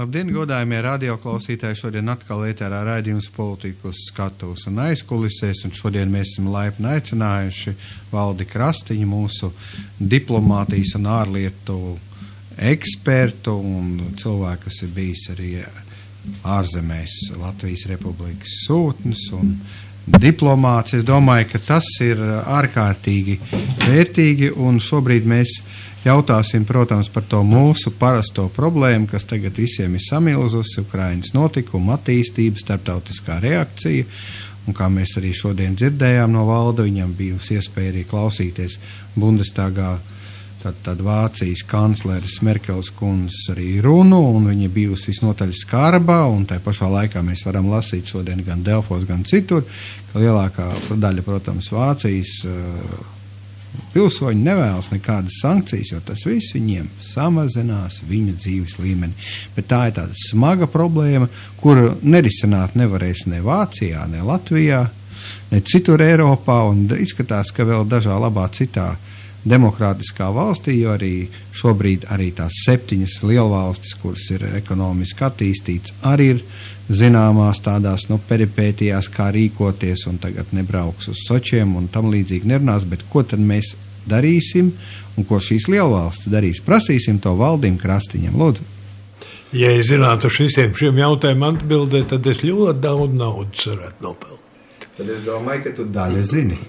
Labdien, godājumie radioklausītāji! Šodien atkal ēterā raidījums politikas skatuves un aizkulisēs, un šodien mēs esam laipni aicinājuši Valdi Krastiņu, mūsu diplomātijas un ārlietu ekspertu un cilvēku, kas ir bijis arī ārzemēs, Latvijas Republikas sūtnis un diplomāts. Es domāju, ka tas ir ārkārtīgi vērtīgi, un šobrīd mēs jautāsim, protams, par to mūsu parasto problēmu, kas tagad visiem ir samilzusi, Ukrainas notikuma, attīstība, starptautiskā reakcija, un kā mēs arī šodien dzirdējām no Valda, viņam bijusi iespēja arī klausīties Bundestagā tad Vācijas kancleres Merkeles kundzes arī runu, un viņa bijusi visnotaļ skarba, un tai pašā laikā mēs varam lasīt šodien gan Delfos, gan citur, ka lielākā daļa, protams, Vācijas pilsoņi nevēlas nekādas sankcijas, jo tas viss viņiem samazinās viņu dzīves līmeni. Bet tā ir tāda smaga problēma, kuru nerisināt nevarēs ne Vācijā, ne Latvijā, ne citur Eiropā, un izskatās, ka vēl dažā labā citā demokrātiskā valstī, jo arī šobrīd arī tās 7 lielvalstis, kuras ir ekonomiski attīstītas, arī ir zināmās tādās peripētijās, kā rīkoties, un tagad nebrauks uz Sočiem un tam līdzīgi nerunās, bet ko tad mēs darīsim un ko šīs lielvalstis darīs? Prasīsim to Valdim Krastiņam, lūdzu. Ja es zinātu uz visiem šiem jautājumiem atbildēt, tad es ļoti daudz naudas varētu nopelnīt. Tad es domāju, ka tu daļu zini.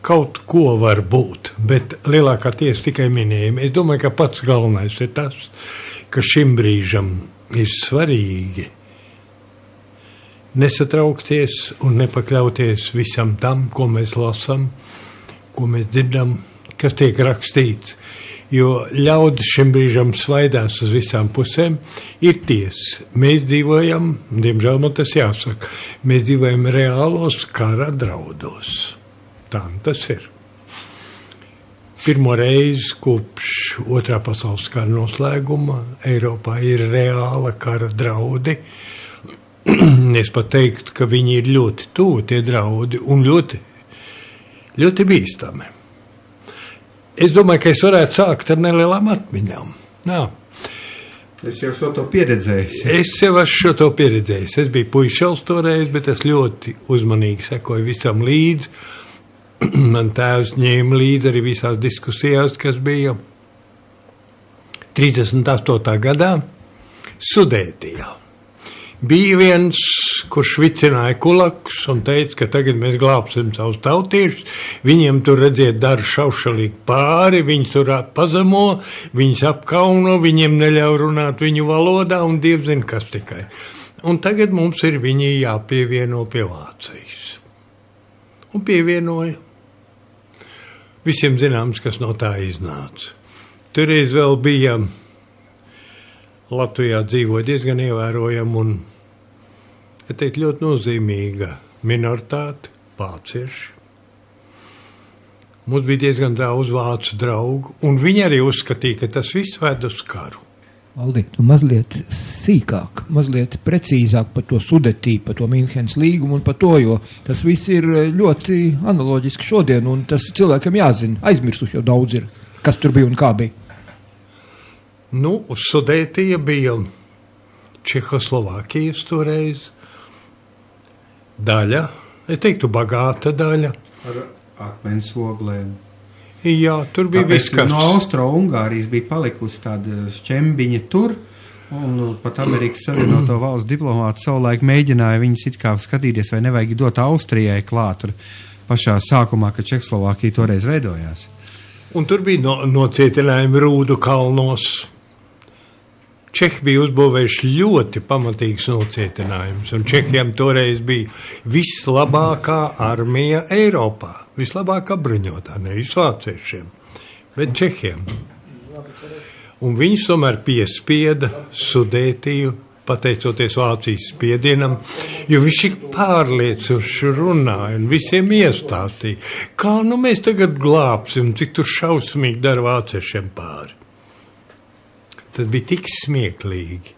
Kaut ko var būt, bet lielākā tiesa tikai minējumi. Es domāju, ka pats galvenais ir tas, ka šim brīžam ir svarīgi nesatraukties un nepakļauties visam tam, ko mēs lasām, ko mēs dzirdam, kas tiek rakstīts. Jo ļaudis šim brīžam svaidās uz visām pusēm, ir tiesa. Mēs dzīvojam, diemžēl man tas jāsaka, mēs dzīvojam reālos kara draudos. Tā tas ir. Pirmo reizi kopš Otrā pasaules kara noslēguma Eiropā ir reāla kara draudi. Es pat teiktu, ka viņi ir ļoti tuvu tie draudi un ļoti, ļoti bīstami. Es domāju, ka es varētu sākt ar nelielām atmiņām. Nā. Es jau šo to pieredzējis. Es jau esmu šo to pieredzējis. Es biju puišels toreiz, bet es ļoti uzmanīgi sekoju visam līdzi. Man tēvs ņēma līdzi arī visās diskusijās, kas bija 38. gadā Sudētijā. Bija viens, kurš vicināja kulakus un teica, ka tagad mēs glābsim savus tautiešus. Viņiem tur redziet dara šaušalīgi pāri, viņus tur pazemo, viņus apkauno, viņiem neļauj runāt viņu valodā un Dievs zina, kas tikai. Un tagad mums ir viņi jāpievieno pie Vācijas. Un pievienoja. Visiem zināms, kas no tā iznāca. Toreiz vēl bija Latvijā dzīvoja diezgan ievērojama un, ja teikt, ļoti nozīmīga minoritāte, vācieši. Mums bija diezgan daudz vācu draugu, un viņi arī uzskatīja, ka tas viss ved uz karu. Valdi, tu mazliet sīkāk, mazliet precīzāk par to Sudetī, par to Mīnhenes līgumu un par to, jo tas viss ir ļoti analoģiski šodien, un tas cilvēkam jāzina, aizmirsuši jau daudz ir, kas tur bija un kā bija. Nu, Sudētija bija Čehoslovākijas toreiz daļa, es teiktu, bagāta daļa. Ar akmens oglēm. Jā, tur bija viss, kas... No Austro-Ungārijas bija palikusi tāda šķembiņa tur, un pat Amerikas Savienoto valstu diplomāti savulaik mēģināja viņus it kā skatīties, vai nevajag dot Austrijai klāt tur pašā sākumā, kad Čehoslovākija toreiz veidojās. Un tur bija nocietinājumi Rūdu kalnos. Čehi bija uzbūvējuši ļoti pamatīgs nocietinājums, un Čehiem toreiz bija vislabākā armija Eiropā, vislabākā bruņotā, nevis vāciešiem, bet Čehiem. Un viņus tomēr piespieda Sudētiju, pateicoties Vācijas spiedienam, jo viņš ir pārliecinoši runāja un visiem iestāstīja, kā nu mēs tagad glābsim, cik tur šausmīgi dara vāciešiem pāri. Tas bija tik smieklīgi,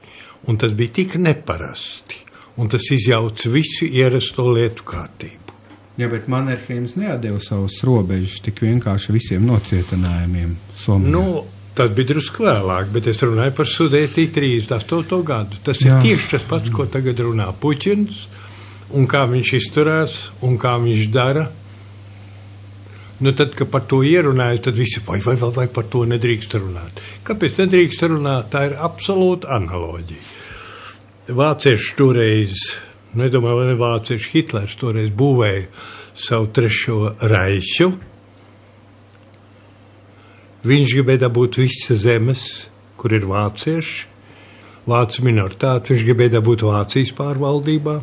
un tas bija tik neparasti, un tas izjauca visu ierasto lietu kārtību. Jā, bet Mannerheims neatdeva savus robežus tik vienkārši visiem nocietinājumiem Somijā. Nu, Tas bija drusku vēlāk, bet es runāju par Sudētī 38. gadu. Tas ir tieši tas pats, ko tagad runā Puķins, un kā viņš izturās, un kā viņš dara. Nu tad, kad par to ierunāju, tad visi, vai par to nedrīkst runāt. Kāpēc nedrīkst runāt? Tā ir absolūta analoģija. Vācieši toreiz, es domāju, vai ne vācieši, Hitlers toreiz būvēja savu trešo Reichu. Viņš gribēja dabūt visas zemes, kur ir vācieši, vācu minoritāti, viņš gribēja dabūt Vācijas pārvaldībā.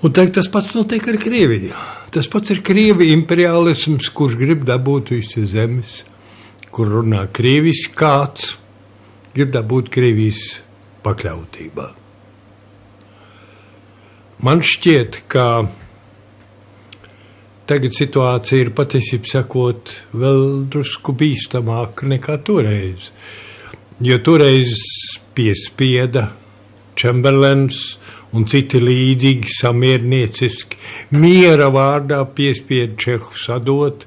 Un tagad tas pats notiek ar Krieviju. Tas pats ir Krievi imperialisms, kurš grib dabūt visas zemes, kur runā krieviski, kāds grib dabūt Krievijas pakļautībā. Man šķiet, ka tagad situācija ir patiesībā sakot vēl drusku bīstamāka nekā toreiz. Jo toreiz piespieda Čemberlens un citi līdzīgi samiernieciski miera vārdā piespieda Čehu sadot,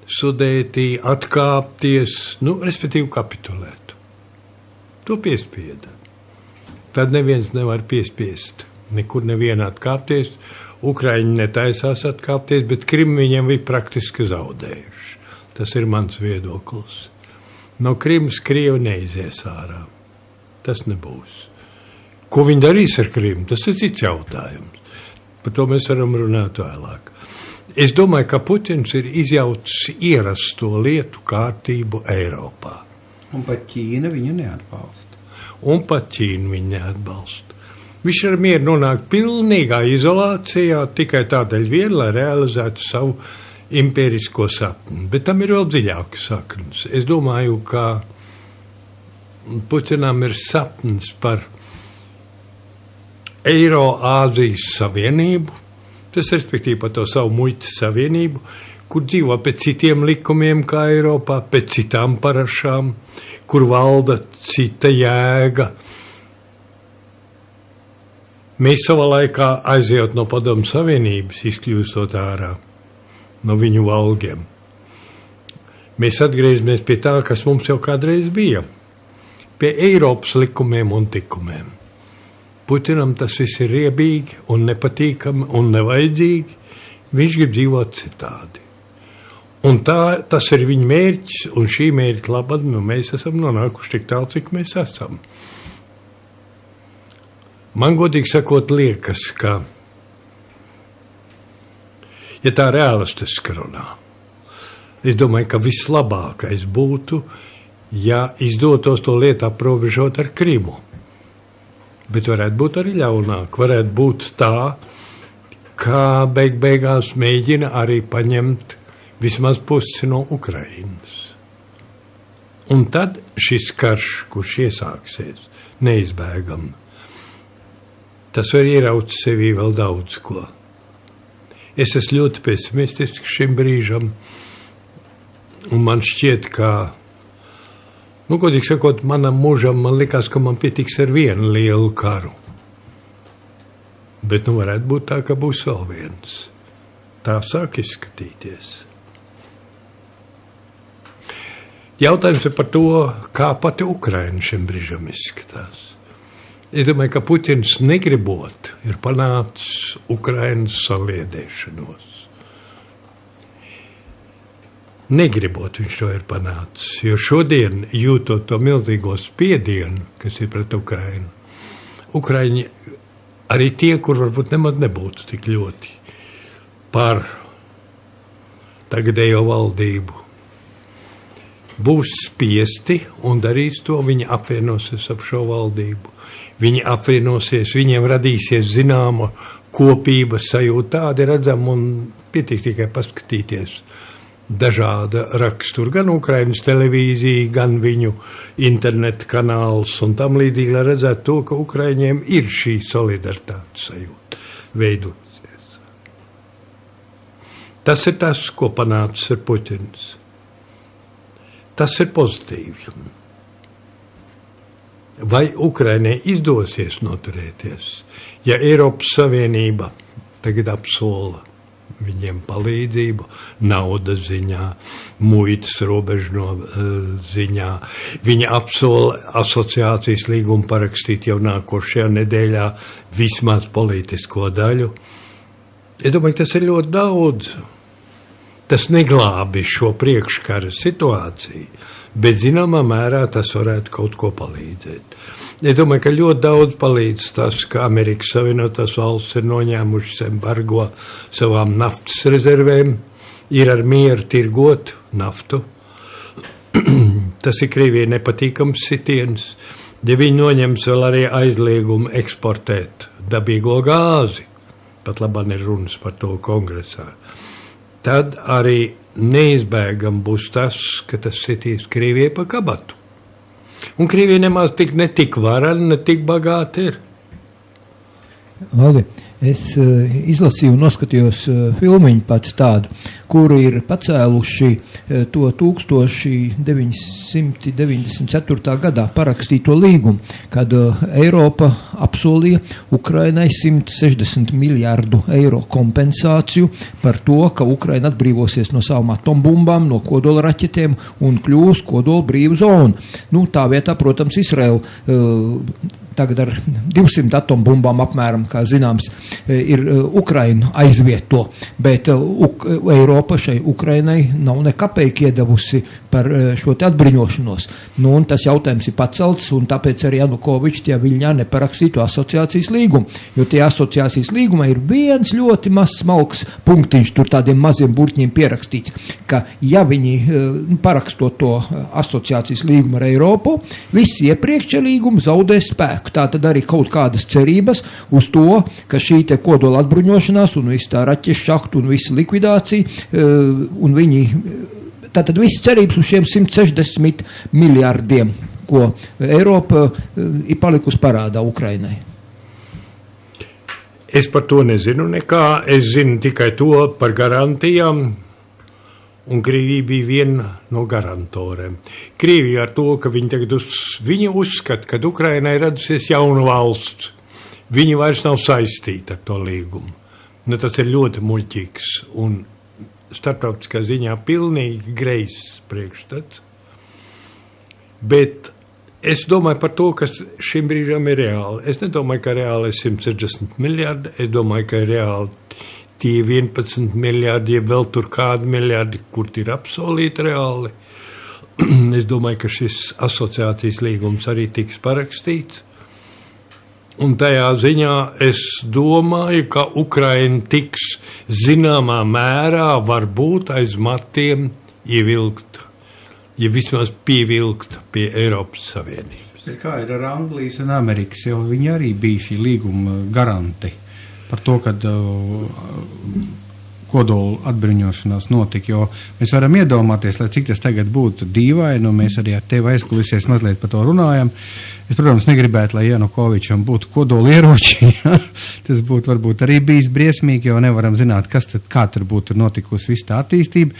Sudētī, atkāpties, respektīvi kapitulēt. To piespieda. Tad neviens nevar piespiest, nekur nevienu atkāpties. Ukraiņi netaisās atkāpties, bet Krimu viņiem bija praktiski zaudējuši. Tas ir mans viedoklis. No Krimas Krievi neizies ārā. Tas nebūs. Ko viņi darīs ar Krimu, tas ir cits jautājums. Par to mēs varam runāt vēlāk. Es domāju, ka Puķins ir izjaucis ierasto lietu kārtību Eiropā. Un pat Ķīna viņu neatbalsta. Viņš ar mieru nonāk pilnīgā izolācijā tikai tādēļ vien, lai realizētu savu impērisko sapni. Bet tam ir vēl dziļākas saknes. Es domāju, ka Puķinam ir sapnis par Eiro-Āzijas savienību, tas respektīvi par to savu muitas savienību, kur dzīvo pēc citiem likumiem kā Eiropā, pēc citām parašām, kur valda cita jēga. Mēs savā laikā aizejot no Padomu Savienības, izkļūstot ārā no viņu valgiem. Mēs atgriežamies pie tā, kas mums jau kādreiz bija, pie Eiropas likumiem un tikumiem. Puķinam tas viss ir riebīgi un nepatīkami un nevajadzīgi. Viņš grib dzīvot citādi. Un tas ir viņa mērķis, un šī mērķa labad mēs esam nonākuši tik tālu, cik mēs esam. Man godīgi sakot liekas, ka, ja tā realistiski runā, es domāju, ka vislabākais būtu, ja izdotos to lietu aprobežot ar Krimu. Bet varētu būt arī ļaunāk. Varētu būt tā, ka beigās mēģina arī paņemt vismaz pusi no Ukrainas. Un tad šis karš, kurš iesāksies, neizbēgam, tas var ieraugt sevī vēl daudz ko. Es esmu ļoti pesimistisks šim brīžam, un man šķiet, ka godīgi sakot, manam mūžam man likās, ka man pietiks ar vienu lielu karu. Bet varētu būt tā, ka būs vēl viens. Tā sāk izskatīties. Jautājums ir par to, kā pati Ukraina šim brīžam izskatās. Es domāju, ka Puķins negribot ir panācis Ukrainas saliedēšanos. Negribot viņš to ir panācis, jo šodien jūtot to milzīgo spiedienu, kas ir pret Ukrainu, Ukraiņi arī tie, kur varbūt nemaz nebūtu tik ļoti par tagadējo valdību, būs spiesti un darīs to, viņi apvienosies ap šo valdību. Viņi apvienosies, viņiem radīsies zināma kopības sajūta, tādi redzam un pietiek tikai paskatīties. Dažāda rakstura, gan Ukrainas televīzija, gan viņu interneta kanāls un tam līdzīgi, lai redzētu to, ka Ukraiņiem ir šī solidaritātes sajūta veidoties. Tas ir tas, ko panācis ar Puķins. Tas ir pozitīvi. Vai Ukrainai izdosies noturēties, ja Eiropas Savienība tagad apsola viņiem palīdzību, naudas ziņā, muitas robežu ziņā. Viņi apsola asociācijas līgumu parakstīt jau nākošajā nedēļā vismaz politisko daļu. Es domāju, tas ir ļoti daudz. Tas neglābi šo priekškara situāciju, bet zināmā mērā tas varētu kaut ko palīdzēt. Es domāju, ka ļoti daudz palīdz tas, ka Amerikas Savienotās valstis ir noņēmušas embargo savām naftas rezervēm, ir ar mieru tirgot naftu. Tas ir Krievijai nepatīkams sitiens, ja viņi noņems vēl arī aizliegumu eksportēt dabīgo gāzi, pat labāk ir runas par to kongresā, tad arī neizbēgam būs tas, ka tas sitīs Krievijai pa kabatu. Un Krievija nemaz ne tik varena, ne tik bagāta ir. Valdi, es izlasīju un noskatījos filmiņu pats tādu, kuru ir pacēluši to 1994. gadā parakstīto līgumu, kad Eiropa apsolīja Ukrainai 160 miljārdu eiro kompensāciju par to, ka Ukraina atbrīvosies no savām atombumbām, no kodola raķetēm un kļūs kodola brīvu zonu. Nu, tā vietā, protams, Izraela tagad ar 200 atombumbām apmēram, kā zināms, ir Ukrainu aizvieto, bet Eiropa šai Ukrainai nav nekapēki iedavusi par šo te atbruņošanos. Nu, un tas jautājums ir pacelts, un tāpēc arī Janukovičs tie Viļņā neparakstītu asociācijas līgumu, jo tie asociācijas līguma ir viens ļoti mazs smalks punktiņš, tur tādiem maziem burtņiem pierakstīts, ka ja viņi parakstot to asociācijas līgumu ar Eiropu, viss iepriekšējie līgumi zaudēs spēku. Tā tad arī kaut kādas cerības uz to, ka šī te kodola atbruņošanās un viss tā raķešu šahtu un visa likvidācija un viņi, tātad viss cerības uz šiem 160 miljārdiem, ko Eiropa ir palikusi parādā Ukrainai. Es par to nezinu nekā, es zinu tikai to par garantijām. Un Krievija bija viena no garantoriem. Krievija ar to, ka viņi tagad uzskata, ka Ukrainai radusies jauna valsts. Viņi vairs nav saistīti ar to līgumu. Nu, tas ir ļoti muļķīgs un starptautiskā ziņā pilnīgi greizs priekšstats. Bet es domāju par to, kas šim brīžam ir reāli. Es nedomāju, ka reāli ir 160 miljārdi, es domāju, ka ir reāli tie 11 miljārdi, ja vēl tur kādi miljārdi, kur ir apsolīti reāli. Es domāju, ka šis asociācijas līgums arī tiks parakstīts. Un tajā ziņā es domāju, ka Ukraina tiks zināmā mērā varbūt aiz matiem ievilkt, ja vismaz pievilkt pie Eiropas Savienības. Bet kā ir ar Anglijas un Amerikas, jo viņi arī bija šī līguma garanti par to, kad kodola atbruņošanās notika, jo mēs varam iedomāties, lai cik tas tagad būtu dīvaini, un mēs arī ar tevi aizkulisēs mazliet par to runājam. Es, protams, negribētu, lai Janukovičam būtu kodola ieroči, ja? Tas būtu varbūt arī bijis briesmīgi, jo nevaram zināt, kas tad, kā tur būtu notikusi viss tā attīstība,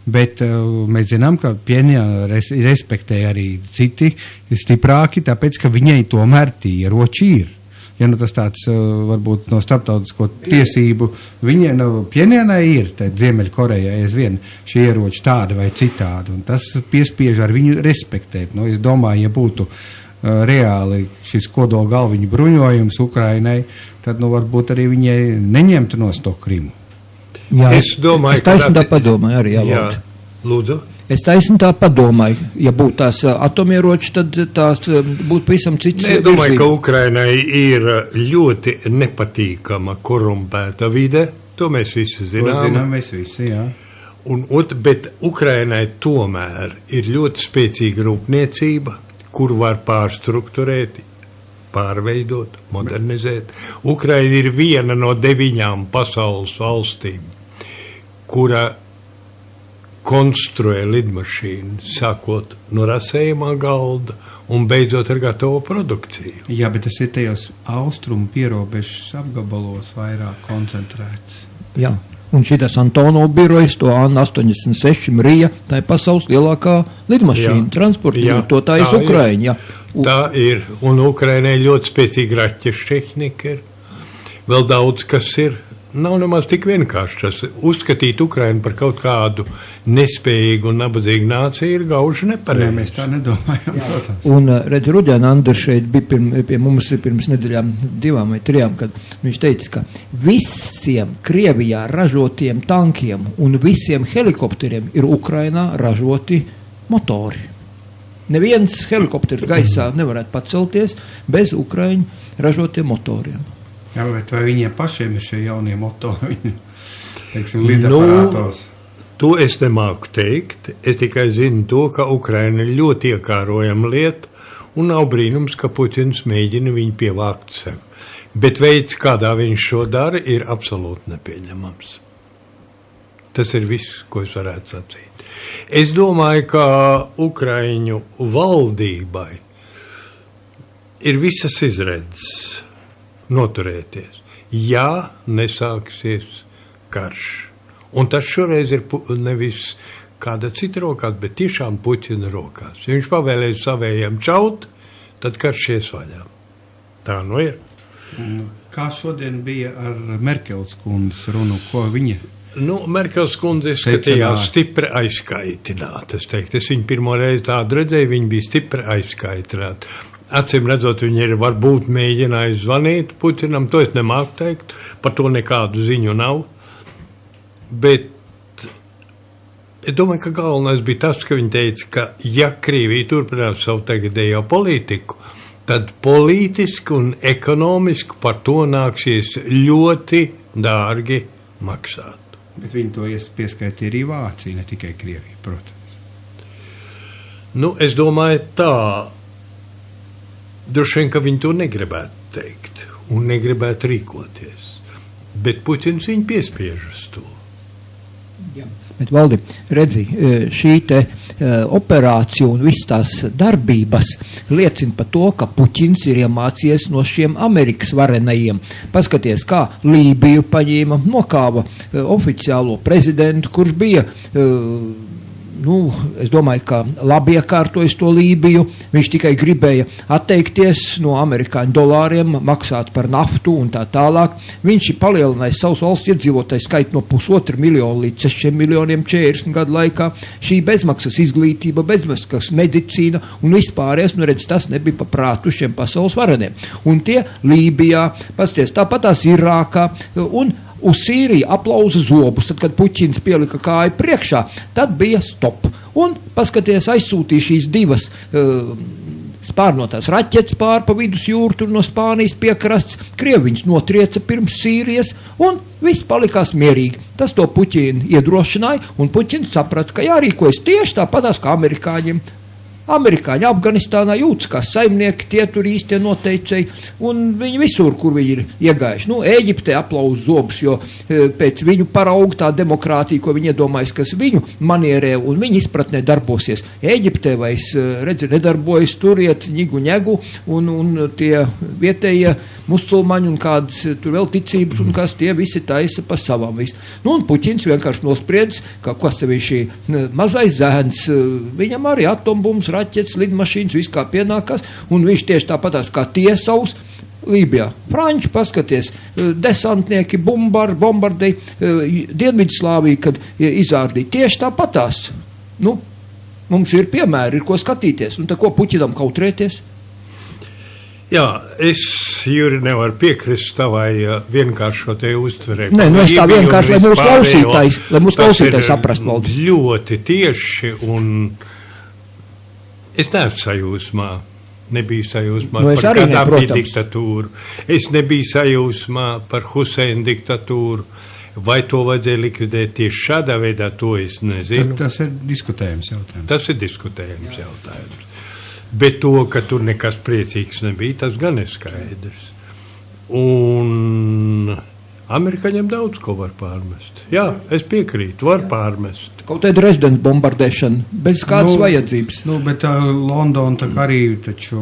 bet mēs zinām, ka Pjenjana respektē arī citi stiprāki, tāpēc, ka viņai tomēr tie ieroči ir. Ja nu tas tāds varbūt no starptautisko tiesību, viņai Pjenjanai ir, tad Ziemeļkorejai aizvien šie ieroči tādi vai citādi, un tas piespiež ar viņu respektēt. Nu, es domāju, ja būtu reāli šis kodola galviņu bruņojums Ukrainai, tad varbūt arī viņai neņemtu nos to Krimu. Jā, es domāju, es taisni tā padomāju arī, jā, lūdzu. Es taisni tā padomāju, ja būtu tās atomieroči, tad tās būtu pavisam cits. Es domāju, ka Ukrainai ir ļoti nepatīkama korumpēta vide, to mēs visi zinām. To zinām mēs visi, jā. Bet Ukrainai tomēr ir ļoti spēcīga rūpniecība, kur var pārstrukturēt, pārveidot, modernizēt. Ukraina ir viena no 9 pasaules valstīm, kura konstruē lidmašīnu, sākot no rasējumā galda un beidzot ar gatavo produkciju. Jā, bet tas ir tajos austrumu pierobežas apgabalos vairāk koncentrēts. Jā, un šitas Antonov birojas, to AN-86 Mrija, tā ir pasaules lielākā lidmašīna, transportētājs Ukraiņa. Tā ir, un Ukrainai ļoti spēcīga raķešu tehnika ir. Vēl daudz, kas ir, nav nemaz tik vienkārši. Tas uzskatīt Ukrainu par kaut kādu nespējīgu un nabadzīgu nāciju ir gauži nepareizi. Nē, mēs tā nedomājam. Un redz, Ruģēna Andrs šeit bija pie mums pirms nedēļām 2 vai 3, kad viņš teica, ka visiem Krievijā ražotiem tankiem un visiem helikopteriem ir Ukrainā ražoti motori. Neviens helikopters gaisā nevarētu pacelties bez Ukraiņu ražotiem motoriem. Jā, bet vai viņiem pašiem ir šie jaunie motori, teiksim, lidaparātos? To es nemāku teikt. Es tikai zinu to, ka Ukraina ir ļoti iekārojama lieta, un nav brīnums, ka Puķins mēģina viņu pievākt sev. Bet veids, kādā viņš šo dara, ir absolūti nepieņemams. Tas ir viss, ko es varētu sacīt. Es domāju, ka Ukraiņu valdībai ir visas izredzes noturēties, ja nesāksies karš. Un tas šoreiz ir nevis kāda cita rokās, bet tiešām Puķina rokās. Ja viņš pavēlēs savējiem čaut, tad karš ies vaļā. Tā nu ir. Kā šodien bija ar Merkels kundzes runu, ko viņa? Merkels kundze skatījās stipri aizkaitināta. Es viņu pirmo reizi tādu redzēju, viņa bija stipri aizkaitināta. Acīm redzot, viņi ir varbūt mēģinājuši zvanīt Puķinam, to es nemāku teikt, par to nekādu ziņu nav. Bet es domāju, ka galvenais bija tas, ka viņi teica, ka ja Krievija turpinās savu tagadējo politiku, tad politiski un ekonomiski par to nāksies ļoti dārgi maksāt. Bet viņi to pieskaitīja arī Vācija, ne tikai Krievija, protams. Es domāju tā. Droši vien, ka viņi to negribētu teikt un negribētu rīkoties. Bet Puķins viņu piespiež uz to. Jā. Bet, Valdi, redzi, šī te operācija un viss tās darbības liecina par to, ka Puķins ir iemācījies no šiem Amerikas varenajiem. Paskaties, kā Lībiju paņēma, nokāva oficiālo prezidentu, kurš bija... es domāju, ka labi iekārtojas to Lībiju. Viņš tikai gribēja atteikties no amerikāņu dolāriem, maksāt par naftu un tā tālāk. Viņš ir palielinājis savus valsts iedzīvotāju skaitu no 1,5 miljonu līdz 6 miljoniem 40 gadu laikā. Šī bezmaksas izglītība, bezmaksas medicīna un vispārējais, redz, tas nebija pa prātu šiem pasaules vareniem. Un tie Lībijā, pasties, tāpatās Irākā un uz Sīriju aplauza zobus, tad, kad Puķins pielika kāju priekšā, tad bija stop. Un, paskaties, aizsūtīja šīs 2 spārnotās raķetes pār pa vidusjūru, tur no Spānijas piekrasts, Krieviņš notrieca pirms Sīrijas, un viss palikās mierīgi. Tas to Puķinu iedrošināja, un Puķins saprata, ka jārīkojas tieši tāpatās kā amerikāņiem. Amerikāņi Afganistānā jūtas kā saimnieki, tie tur īstie noteicēji, un viņi visur, kur viņi ir iegājuši. Ēģiptē aplauz zobus, jo pēc viņu parauga tā demokrātija, ko viņi iedomājas, kas viņu manierē un viņu izpratnē darbosies. Ēģiptē vairs, nedarbojas, tur iet ņigu ņegu, un tie vietējie musulmaņi un kādas tur vēl ticības, un kas tie visi taisa pa savam visu. Un Puķins vienkārši nospriedz, ka kas tev ir šī mazais zēns, viņam arī atombums, raķetes, lidmašīnas, viss kā pienākas, un viņš tieši tāpatās kā tie savus Lībijā. Franči, paskaties, desantnieki bombardēja Dienvidslāviju, kad izārdīja. Tieši tāpatās. Mums ir piemēri, ir ko skatīties, un tā ko Puķinam kautrēties? Jā, es, Juri, nevaru piekrist tavai vienkāršotai uztverē. Nē, es tā vienkārši, lai mūsu klausītājs saprast, Valdi. Ļoti tieši, un es neesmu sajūsmā. Nebiju sajūsmā par Kadāfi diktatūru. Es nebiju sajūsmā par Huseina diktatūru. Vai to vajadzēja likvidēt tieši šādā veidā, to es nezinu. Tas ir diskutējums jautājums. Tas ir diskutējums jautājums. Bet to, ka tur nekas priecīgs nebija, tas gan ir skaidrs. Un amerikāņiem daudz ko var pārmest. Jā, es piekrītu, var pārmest. Kaut kāda rezidents bombardēšana, bez kādas vajadzības. Bet Londona tā arī taču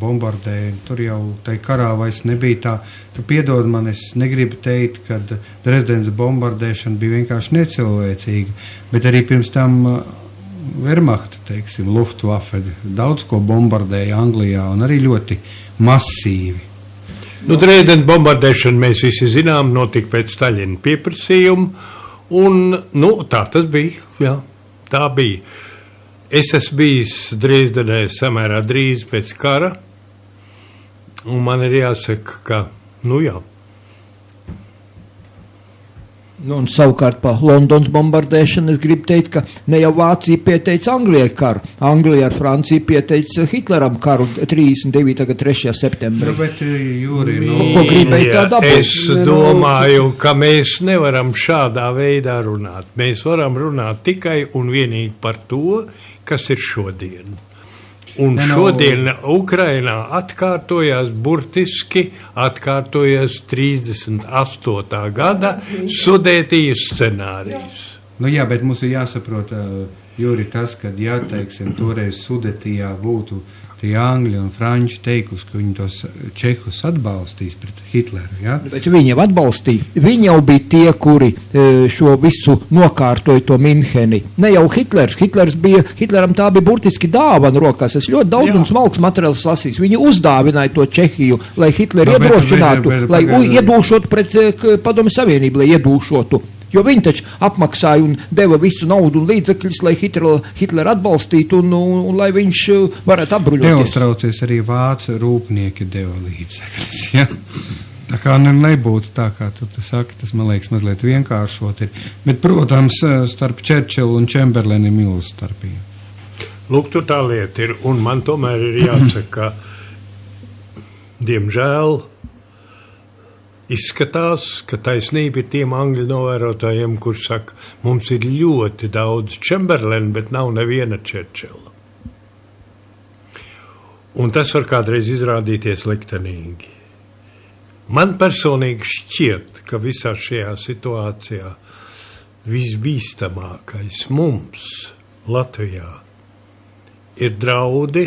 bombardēja, tur jau tai karā vairs nebija tā. Tu piedod man, es negribu teikt, ka rezidents bombardēšana bija vienkārši necilvēcīga, bet arī pirms tam Wehrmachta, teiksim, Luftwaffe daudz ko bombardēja Anglijā un arī ļoti masīvi. Nu, Dresdenes bombardēšana mēs visi zinām, notika pēc Staļina pieprasījuma, un, nu, tā tas bija, jā, tā bija. Es esmu bijis Dresdenē samērā drīz pēc kara, un man ir jāsaka, ka, nu jā. Nu, un savukārt par Londonas bombardēšanu es gribu teikt, ka ne jau Vācija pieteica Anglijai karu. Anglija ar Franciju pieteica Hitleram karu 39. 3. septembrī. Nu, bet, Jūri, Ko gribēja tā dabūt? Es domāju, ka mēs nevaram šādā veidā runāt. Mēs varam runāt tikai un vienīgi par to, kas ir šodien. Un šodien Ukrainā burtiski atkārtojās 38. gada Sudētijas scenārijs. Nu jā, bet mums ir jāsaprot, Jūri, tas, ka, ja, teiksim, toreiz Sudetijā būtu tie Angļi un Franči teikuši, ka viņi tos Čehus atbalstīs pret Hitleru, ja? Bet viņi jau atbalstīja. Viņi jau bija tie, kuri šo visu nokārtoja to Minheni. Ne jau Hitlers. Hitleram tā bija burtiski dāvana rokās. Es ļoti daudz un smalks materiāls lasīju. Viņi uzdāvināja to Čehiju, lai Hitleru iedrošinātu, lai iedūšotu pret Padomju Savienību, lai iedūšotu. Jo viņi taču apmaksāja un deva visu naudu un līdzekļus, lai Hitleru atbalstītu un lai viņš varētu apbruļoties. Neuztraucies, arī vācu rūpnieki deva līdzekļus, ja? Tā kā nebūtu tā, kā tu saki, tas, man liekas, mazliet vienkāršot ir. Bet, protams, starp Čerčilu un Čemberleni ir milz starpība. Lūk, tur tā lieta ir, un man tomēr ir jāsaka, diemžēl, izskatās, ka taisnība ir tiem angļu novērotājiem, kur saka, mums ir ļoti daudz Čemberlena, bet nav neviena Čerčila. Un tas var kādreiz izrādīties liktenīgi. Man personīgi šķiet, ka visā šajā situācijā visbīstamākais mums Latvijā ir draudi,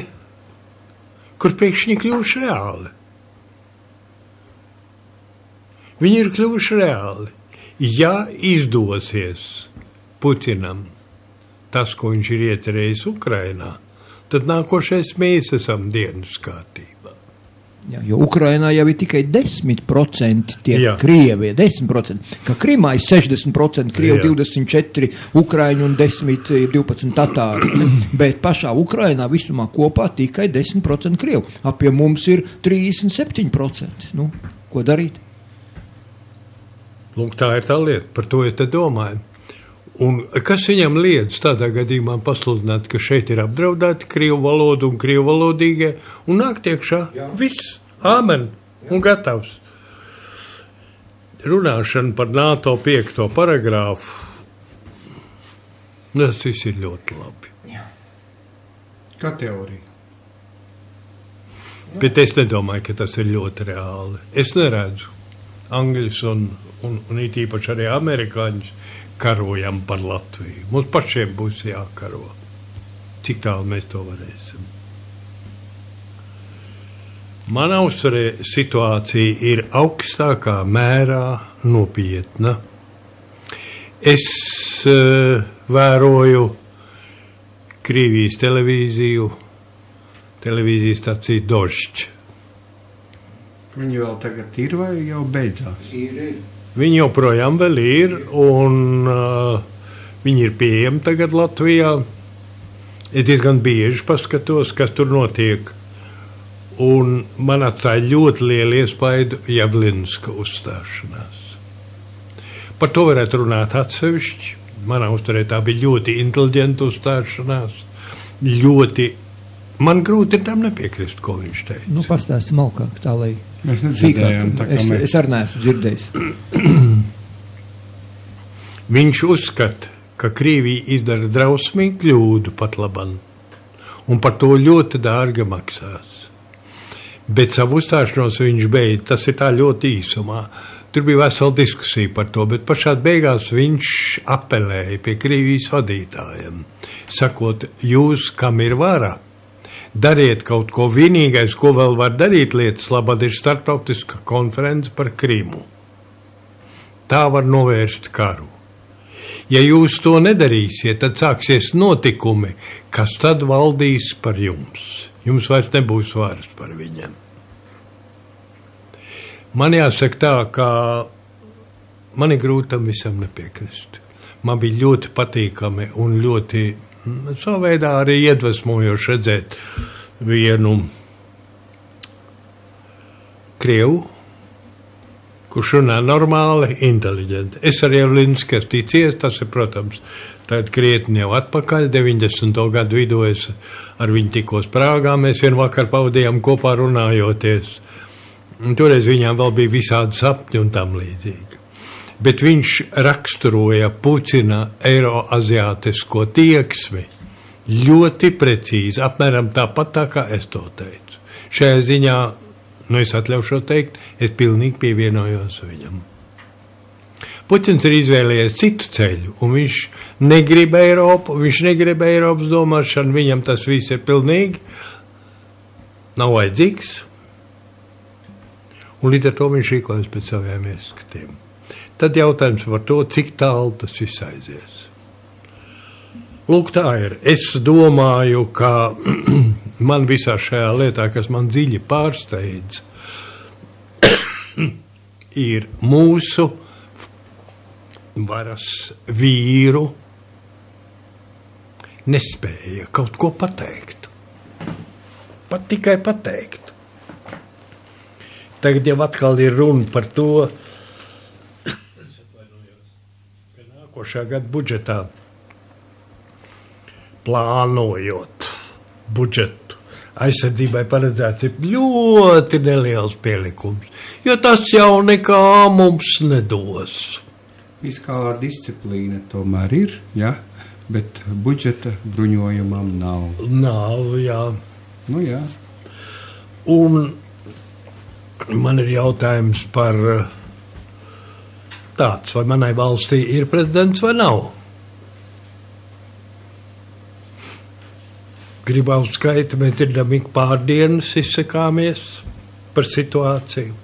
kur pēkšņi kļuvuši reāli. Viņi ir kļuvuši reāli. Ja izdosies Putinam tas, ko viņš ir iecerējis Ukrainā, tad nākošais mēs esam dienas kārtībā. Jā, jo Ukrainā jau ir tikai 10% tie Krievie, 10%. Ka Krimā ir 60% Krievi, 24 Ukraiņu un 12 tatāri. Bet pašā Ukrainā visumā kopā tikai 10% Krievu. Apie mums ir 37%. Nu, ko darīt? Lūk, tā ir tā lieta, par to es te domāju. Un kas viņam liedz tādā gadījumā pasludināt, ka šeit ir apdraudēti krievu valodu un krievu valodīgie, un nāk iekšā viss, āmen, un gatavs. Runāšana par NATO 5. paragrāfu, tas viss ir ļoti labi. Kā teorija? Bet es nedomāju, ka tas ir ļoti reāli. Es neredzu Angļus un it īpaši arī amerikāņus karojam par Latviju. Mums pašiem būs jākaro. Cik tālu mēs to varēsim? Manā uztverē situācija ir augstākā mērā nopietna. Es vēroju Krievijas televīzijas stāciju Dožģ. Viņi vēl tagad ir vai jau beidzās? Viņi joprojām vēl ir, un viņi ir pieejami tagad Latvijā. Es diezgan bieži paskatos, kas tur notiek. Un man atstāja ļoti lielu iespaidu Javlinska uzstāšanās. Par to varētu runāt atsevišķi. Manā uzturē tā bija ļoti inteliģenta uzstāšanās. Man grūti ir tam nepiekrist, ko viņš teica. Nu, pastāsti malkāk tā, lai mēs nedzirdējām. Es arī neesmu dzirdējis. Viņš uzskata, ka Krievija izdara drausmīgu kļūdu pat laban, un par to ļoti dārgi maksās. Bet savu uzstāšanos viņš beidz, tas ir tā ļoti īsumā. Tur bija vesela diskusija par to, bet pašā beigās viņš apelēja pie Krievijas vadītājiem, sakot, jūs, kam ir vara, dariet kaut ko. Vienīgais, ko vēl var darīt lietas labad, ir starptautiska konference par Krimu. Tā var novērst karu. Ja jūs to nedarīsiet, tad sāksies notikumi, kas tad valdīs par jums. Jums vairs nebūs varas par viņiem. Man jāsaka tā, ka man ir grūti tam visam nepiekrist. Man bija ļoti patīkami un ļoti savā veidā arī iedvesmojoši redzēt vienu krievu, kurš runā normāli, inteliģenti. Es arī ar Linsku ticies, tas ir, protams, tad krietni jau atpakaļ, 90. gadu vidū es ar viņu tikos Prāgā, mēs vienu vakar pavadījām kopā runājoties. Un toreiz viņām vēl bija visādi sapņi un tam līdzīgi. Bet viņš raksturoja Putina eiroaziātisko tieksmi ļoti precīzi, apmēram tāpat tā, kā es to teicu. Šajā ziņā, es atļaušos teikt, es pilnīgi pievienojos viņam. Putins ir izvēlējies citu ceļu, un viņš negrib Eiropu, viņš negrib Eiropas domāšanu, viņam tas viss ir pilnīgi nav vajadzīgs, un līdz ar to viņš rīkojas pēc saviem ieskatiem. Tad jautājums par to, cik tālu tas viss aizies. Lūk, tā ir. Es domāju, ka man visā šajā lietā, kas man dziļi pārsteidz, ir mūsu varas vīru nespēja kaut ko pateikt. Pat tikai pateikt. Tagad jau atkal ir runa par to, ka nākošā gada budžetā plānojot budžetu aizsardzībai paredzēts ir ļoti neliels pielikums, jo tas jau nekā mums nedos. Fiskālā disciplīna tomēr ir, ja, bet budžeta bruņojumam nav. Nav, jā. Nu, jā. Un man ir jautājums par tāds, vai manai valstī ir prezidents vai nav. Gribētu skaita, mēs dzirdam ik pārdienas izsakāmies par situāciju.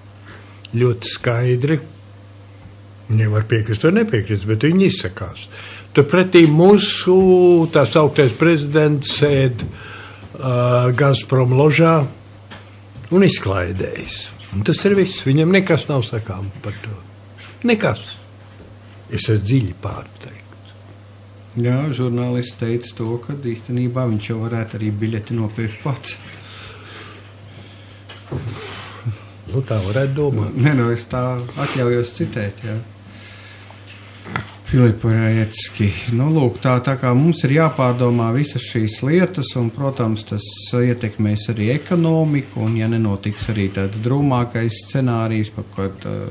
Ļoti skaidri. Nevar piekrist vai nepiekrist, bet viņi izsakās. Turpretī mūsu tā sauktais prezidents sēd Gazprom ložā un izklaidējas. Un tas ir viss. Viņam nekas nav sakām par to. Nekas. Es esmu dziļi pārsteigts. Jā, žurnālisti teica to, ka īstenībā viņš jau varētu arī biļeti nopirkt pats. Nu, tā varētu domāt. Ne, es tā atļaujos citēt, jā. Filipu Rajecki. Nu, lūk, tā kā mums ir jāpārdomā visas šīs lietas, un, protams, tas ietekmēs arī ekonomiku, un ja nenotiks arī tāds drūmākais scenārijs, par ko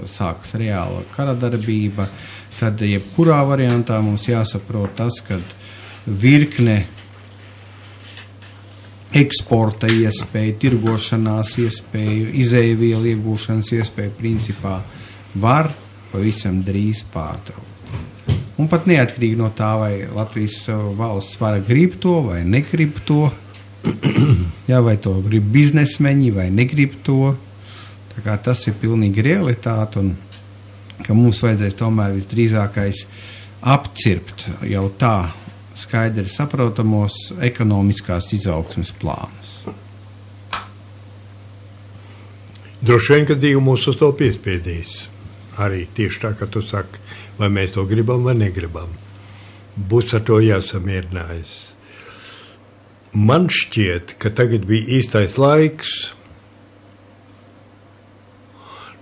sāks reāla karadarbība, tad jebkurā variantā mums jāsaprot tas, ka virkne eksporta iespēju, tirgošanās iespēju, izēvielu iegūšanas iespēju principā var pavisam drīz pārtraukt. Un pat neatkarīgi no tā, vai Latvijas valsts vara grib to vai negrib to, jā, vai to grib biznesmeņi vai negrib to. Tā kā tas ir pilnīgi realitāte, un ka mums vajadzēs tomēr visdrīzākais apcirpt jau tā skaidri saprotamos ekonomiskās izaugsmes plānus. Droši vien, ka dzīve mūs uz to piespiedīs. Arī tieši tā, ka tu saki, vai mēs to gribam vai negribam. Būs ar to jāsamierinājas. Man šķiet, ka tagad bija īstais laiks.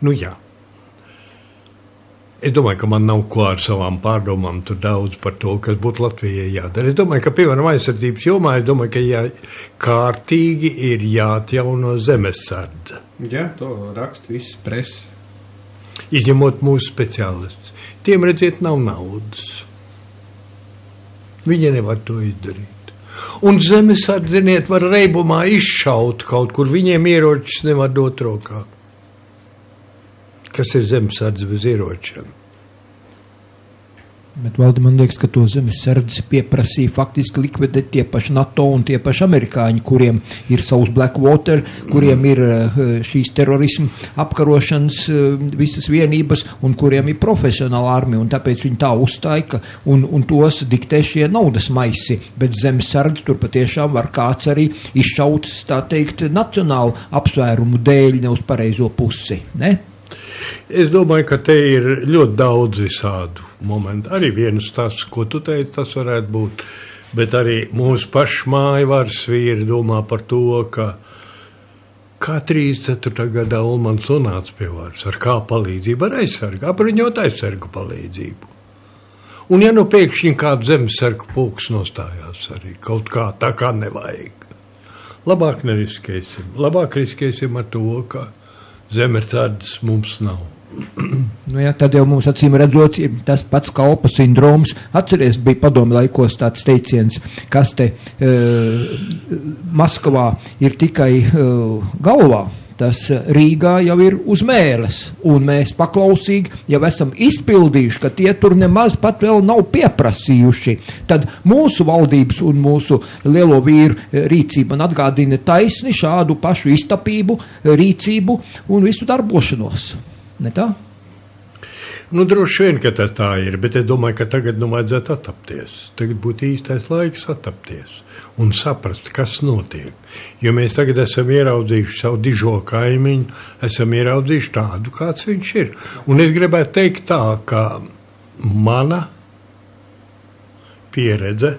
Nu jā. Es domāju, ka man nav ko ar savām pārdomām tur daudz par to, kas būtu Latvijai jādara. Es domāju, ka piemēram aizsardzības jomā, es domāju, ka kārtīgi ir jāatjauno zemesardze. Jā, to raksta viss presa. Izņemot mūsu speciālistus. Tiem, redziet, nav naudas. Viņi nevar to izdarīt. Un zemesardze, ziniet, var reibumā izšaut kaut kur, viņiem ieročus nevar dot rokā. Kas ir zemesardze bez ieročiem? Bet, Valdi, man liekas, ka to zemesardzi pieprasīja faktiski likvidēt tie paši NATO un tie paši amerikāņi, kuriem ir savs Blackwater, kuriem ir šīs terorismu apkarošanas visas vienības un kuriem ir profesionāla armija, un tāpēc viņi tā uzstāja, un tos diktē šie naudas maisi, bet zemesardzi tur patiešām var kāds arī izšaut, tā teikt, nacionālu apsvērumu dēļ ne uz pareizo pusi, ne? Es domāju, ka te ir ļoti daudz visādu momentu. Arī viens tas, ko tu teici, tas varētu būt, bet arī mūsu pašu mājvaras vīri domā par to, ka kā 34. gadā Ulmans nonāca pie varas, ar kā palīdzību, ar aizsargu, apbruņot aizsargu palīdzību. Un ja nu pēkšņi kādu zemesargu pulks nostājās arī, kaut kā tā kā nevajag. Labāk neriskēsim, labāk riskēsim ar to, ka zemetrādes mums nav. Nu jā, tad jau mums acīm redzot ir tas pats kalpa sindroms. Atceries, bija padomi laikos tāds teiciens, kas te Maskavā ir tikai galvā. Tas Rīgā jau ir uz mēles, un mēs paklausīgi jau esam izpildījuši, ka tie tur nemaz pat vēl nav pieprasījuši. Tad mūsu valdības un mūsu lielo vīru rīcība man atgādina taisni šādu pašu iztapību, rīcību un visu darbošanos. Ne tā? Nu, droši vien, ka tā ir, bet es domāju, ka tagad vajadzētu attapties. Tagad būtu īstais laiks attapties un saprast, kas notiek. Jo mēs tagad esam ieraudzījuši savu dižo kaimiņu, esam ieraudzījuši tādu, kāds viņš ir. Un es gribētu teikt tā, ka mana pieredze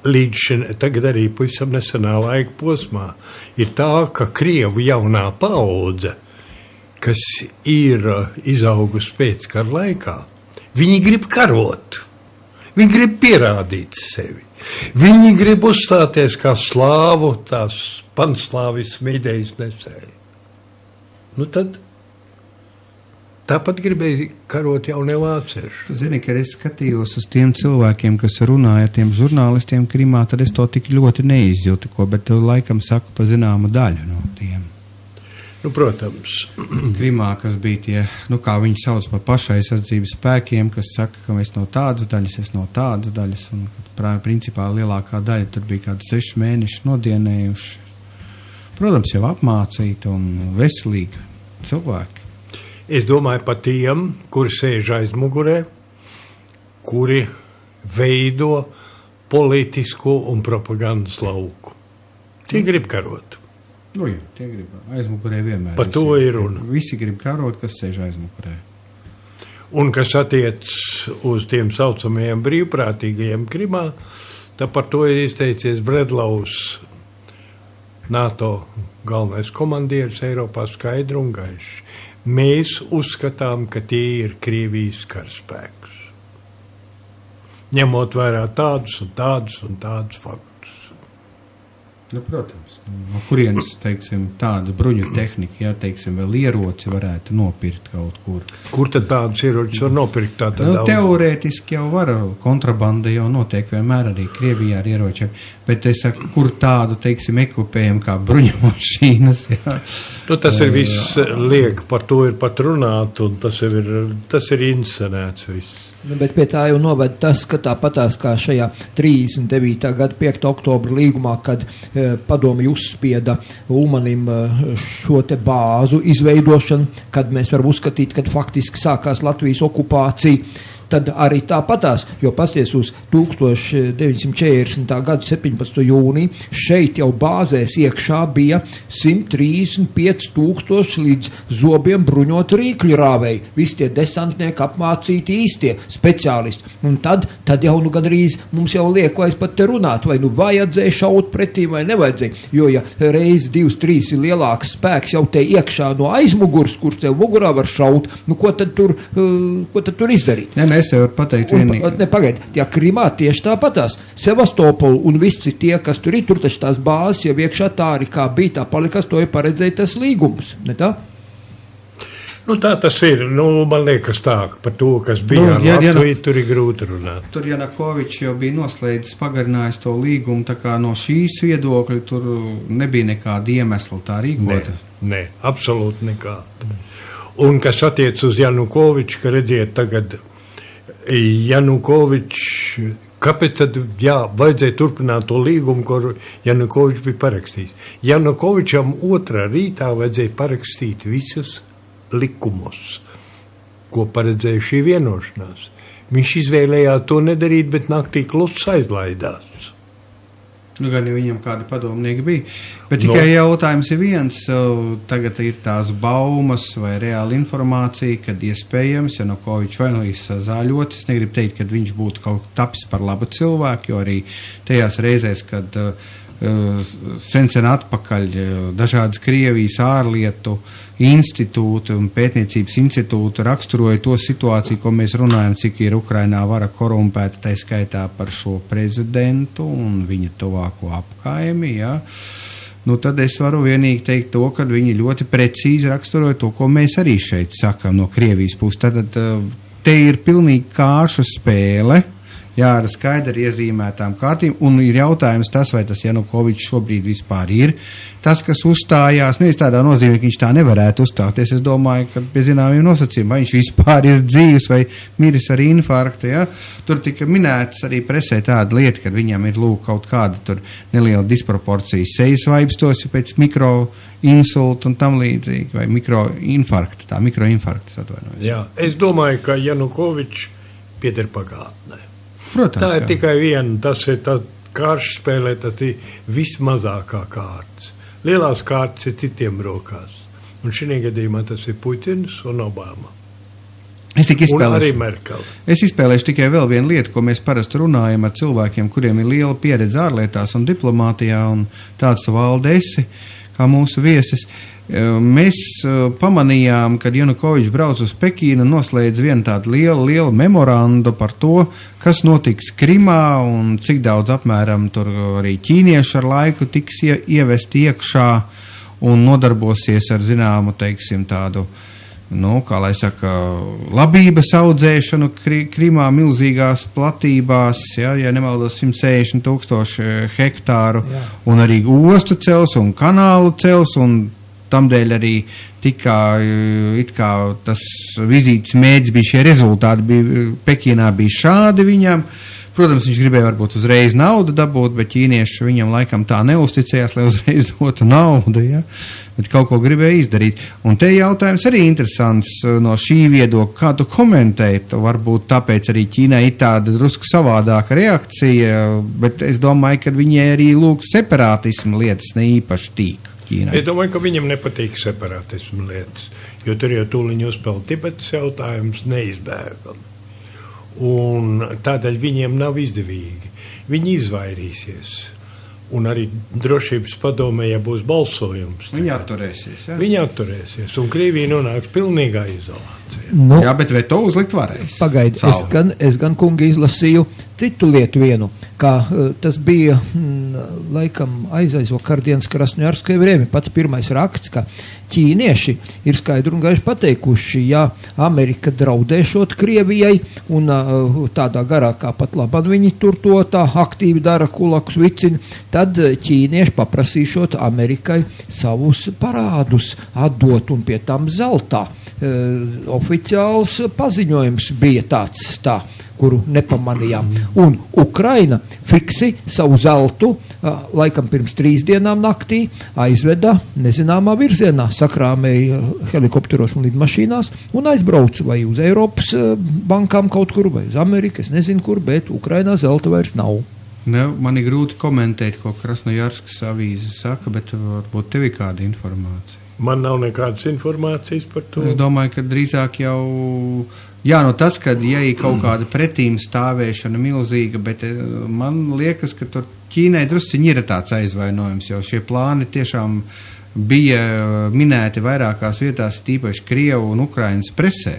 līdz šim, tagad arī pavisam nesenā laika posmā, ir tā, ka Krievu jaunā paudze, kas ir izaugusi pēckara laikā, viņi grib karot, viņi grib pierādīt sevi, viņi grib uzstāties kā slāvu, tās panslāvismu idejas nesēji. Nu tad tāpat gribēja karot jaunie vācieši. Tu zini, ka es skatījos uz tiem cilvēkiem, kas runāja ar tiem žurnālistiem Krimā, tad es to tik ļoti neizjūtu, bet tu laikam saku pa zināmu daļu no tiem. Nu, protams. Krimā, kas bija tie, kā viņi sauc par pašaizsardzības spēkiem, kas saka, ka es no tādas daļas, es no tādas daļas, un principā lielākā daļa tur bija kādi 6 mēneši nodienējuši. Protams, jau apmācīti un veselīgi cilvēki. Es domāju par tiem, kuri sēž aizmugurē, kuri veido politisko un propagandas lauku. Tie grib karot. Nu jā, tie grib. Aizmugurē vienmēr. Par to ir runa. Visi grib karot, kas sēž aizmugurē. Un kas attiec uz tiem saucamajiem brīvprātīgajiem Krimā, tad par to ir izteicies Bredlaus, NATO galvenais komandieris Eiropā, skaidri un gaiši. Mēs uzskatām, ka tie ir Krievijas karaspēks. Ņemot vērā tādus un tādus faktus. Nu, protams. No kurienes, teiksim, tāda bruņu tehnika, teiksim, vēl ieroci varētu nopirkt kaut kur. Kur tad tādas ierocis var nopirkt? Teorētiski jau var, kontrabanda jau notiek vienmēr arī Krievijā ar ieročiem, bet es saku, kur tādu, teiksim, ekvipējumu kā bruņu mašīnas, jā. Nu, tas ir viss liek, par to ir pat runāt, un tas ir inscenēts viss. Bet pie tā jau noved tas, ka tāpatās kā šajā 39. gada 5. oktobra līgumā, kad padomi uzspieda Ulmanim šo te bāzu izveidošanu, kad mēs varam uzskatīt, kad faktiski sākās Latvijas okupācija, tad arī tāpatās, jo pasties uz 1940. gada 17. jūniju, šeit jau bāzēs iekšā bija 135,000 līdz zobiem bruņot rīkļu rāvēji, visi tie desantnieki apmācīti īstie speciālisti. Un tad jau nu gandrīz mums jau liek vairs pat te runāt, vai nu vajadzēja šaut pretī vai nevajadzēja, jo ja reizi 2, 3 ir lielāks spēks jau te iekšā no aizmugurs, kurš tev mugurā var šaut, nu ko tad tur izdarīt? Es jau varu pateikt vienīgi. Pagaid, ja Krimā tieši tāpatās. Sevastopolu un visi tie, kas tur ir, tur taču tās bāzes jau iekšā tā arī kā bija, tā palikas, to ir paredzēja tas līgums, ne tā? Nu, tā tas ir. Nu, man liekas tā, par to, kas bija Latvija, tur ir grūti runāt. Tur Janukovičs jau bija noslēdzis, pagarinājis to līgumu, tā kā no šīs viedokļa tur nebija nekāda iemesla tā rīkot. Nē, absolūti nekāda. Un kas attiec uz Janukoviču, ka redziet tagad Janukovičs, kāpēc tad, vajadzēja turpināt to līgumu, ko Janukovičs bija parakstījis? Janukovičam otrā rītā vajadzēja parakstīt visus likumus, ko paredzēja šī vienošanās. Viņš izvēlējās to nedarīt, bet naktī kluss aizlaidās. Nu, gan jau viņam kādi padomnieki bija. Bet tikai jautājums ir viens, tagad ir tās baumas vai reāla informācija, kad iespējams Janukovičs vai nu izsazāļots. Es negribu teikt, ka viņš būtu kaut tapis par labu cilvēku, jo arī tajās reizēs, kad sen atpakaļ dažādas Krievijas ārlietu institūti un pētniecības institūti raksturoja to situāciju, ko mēs runājam, cik ir Ukrainā vara korumpēta, tā skaitā par šo prezidentu un viņa tuvāko apkaimi, ja. Nu, tad es varu vienīgi teikt to, ka viņi ļoti precīzi raksturoja to, ko mēs arī šeit sakam no Krievijas puses. Tad te ir pilnīgi kāršu spēle, jā, ar skaidri iezīmētām kārtīm, un ir jautājums tas, vai tas Janukovičs šobrīd vispār ir tas, kas uzstājās, nevis tādā nozīmē, ka viņš tā nevarētu uzstāties. Es domāju, ka pie zināmiem nosacījumiem, vai viņš vispār ir dzīves vai miris ar infarktu, ja? Tur tika minēts arī presē tāda lieta, ka viņam ir lūk kaut kāda tur neliela disproporcija sejas vaibstos pēc mikroinsulta un tam līdzīgi, vai mikroinfarkta, es atvainojos. Jā, es domāju, ka Janukovičs pieder pagātnē. Protams, tā ir jā. tikai viena, tas ir tā kārš spēlē, tas ir vismazākā kārtas. Lielās kārtas ir citiem rokās. Un šī gadījumā tas ir Puķins un Obama. Un arī Merkele. Es izspēlēšu tikai vēl vienu lietu, ko mēs parasti runājam ar cilvēkiem, kuriem ir liela pieredze ārlietās un diplomātijā, un tāds valde esi, kā mūsu viesis. Mēs pamanījām, kad Janukovičs brauc uz Pekīnu, noslēdz vienu tādu lielu memorandu par to, kas notiks Krimā un cik daudz apmēram tur arī ķīnieši ar laiku tiks ievesti iekšā un nodarbosies ar zināmu, teiksim, tādu, nu, kā lai saka, labības audzēšanu Krimā milzīgās platībās, ja nemaldos 160,000 hektāru, jā. Un arī ostu cels un kanālu cels un tamdēļ arī it kā tas vizītes mēģis bija šie rezultāti, Pekīnā bija šādi viņam. Protams, viņš gribēja varbūt uzreiz naudu dabūt, bet ķīnieši viņam laikam tā neusticējās, lai uzreiz dotu naudu, ja? Bet kaut ko gribēja izdarīt. Un te jautājums arī interesants no šī viedokļa, kā tu komentēji, varbūt tāpēc arī Ķīnai ir tāda drusku savādāka reakcija, bet es domāju, ka viņai arī lūk separātismu lietas ne īpaši tīk. Ķīnai. Es domāju, ka viņam nepatīk separātismu lietas, jo tur jau tūliņ uzspēl Tibetas jautājums neizbēgami. Un tādēļ viņiem nav izdevīgi. Viņi izvairīsies. Un arī drošības padomē, ja būs balsojums. Viņi atturēsies, jā? Viņi atturēsies, un Krievija nonāks pilnīgā izolācijā. Nu, jā, bet vai to uzlikt varēs? Pagaidi, es gan kungi izlasīju citu lietu vienu, kā tas bija laikam aizvakardienas Krasnojarskai vrēmi, pats pirmais raksts, ka ķīnieši ir skaidri un gaiši pateikuši, ja Amerika draudēšot Krievijai un tādā garā kā pat labāk viņi tur to tā aktīvi dara, kulakus vicina, tad ķīnieši paprasīšot Amerikai savus parādus atdot un pie tam zeltā. Oficiāls paziņojums bija tāds kuru nepamanījām. Un Ukraina fiksi savu zeltu, laikam pirms 3 dienām naktī, aizveda nezināmā virzienā, sakrāmēja helikopteros un lidmašīnās un aizbrauca vai uz Eiropas bankām kaut kur, vai uz Ameriku, es nezinu kur, bet Ukrainā zelta vairs nav. Ne, man ir grūti komentēt, ko Krasnojarskas avīze saka, bet varbūt tev ir kāda informācija. Man nav nekādas informācijas par to. Es domāju, ka drīzāk jau, jā, no tas, ka ja ir kaut kāda pretīm stāvēšana milzīga, bet man liekas, ka tur Ķīnai drusciņi ir tāds aizvainojums, jo šie plāni tiešām bija minēti vairākās vietās, tīpaši Krievu un Ukrainas presē.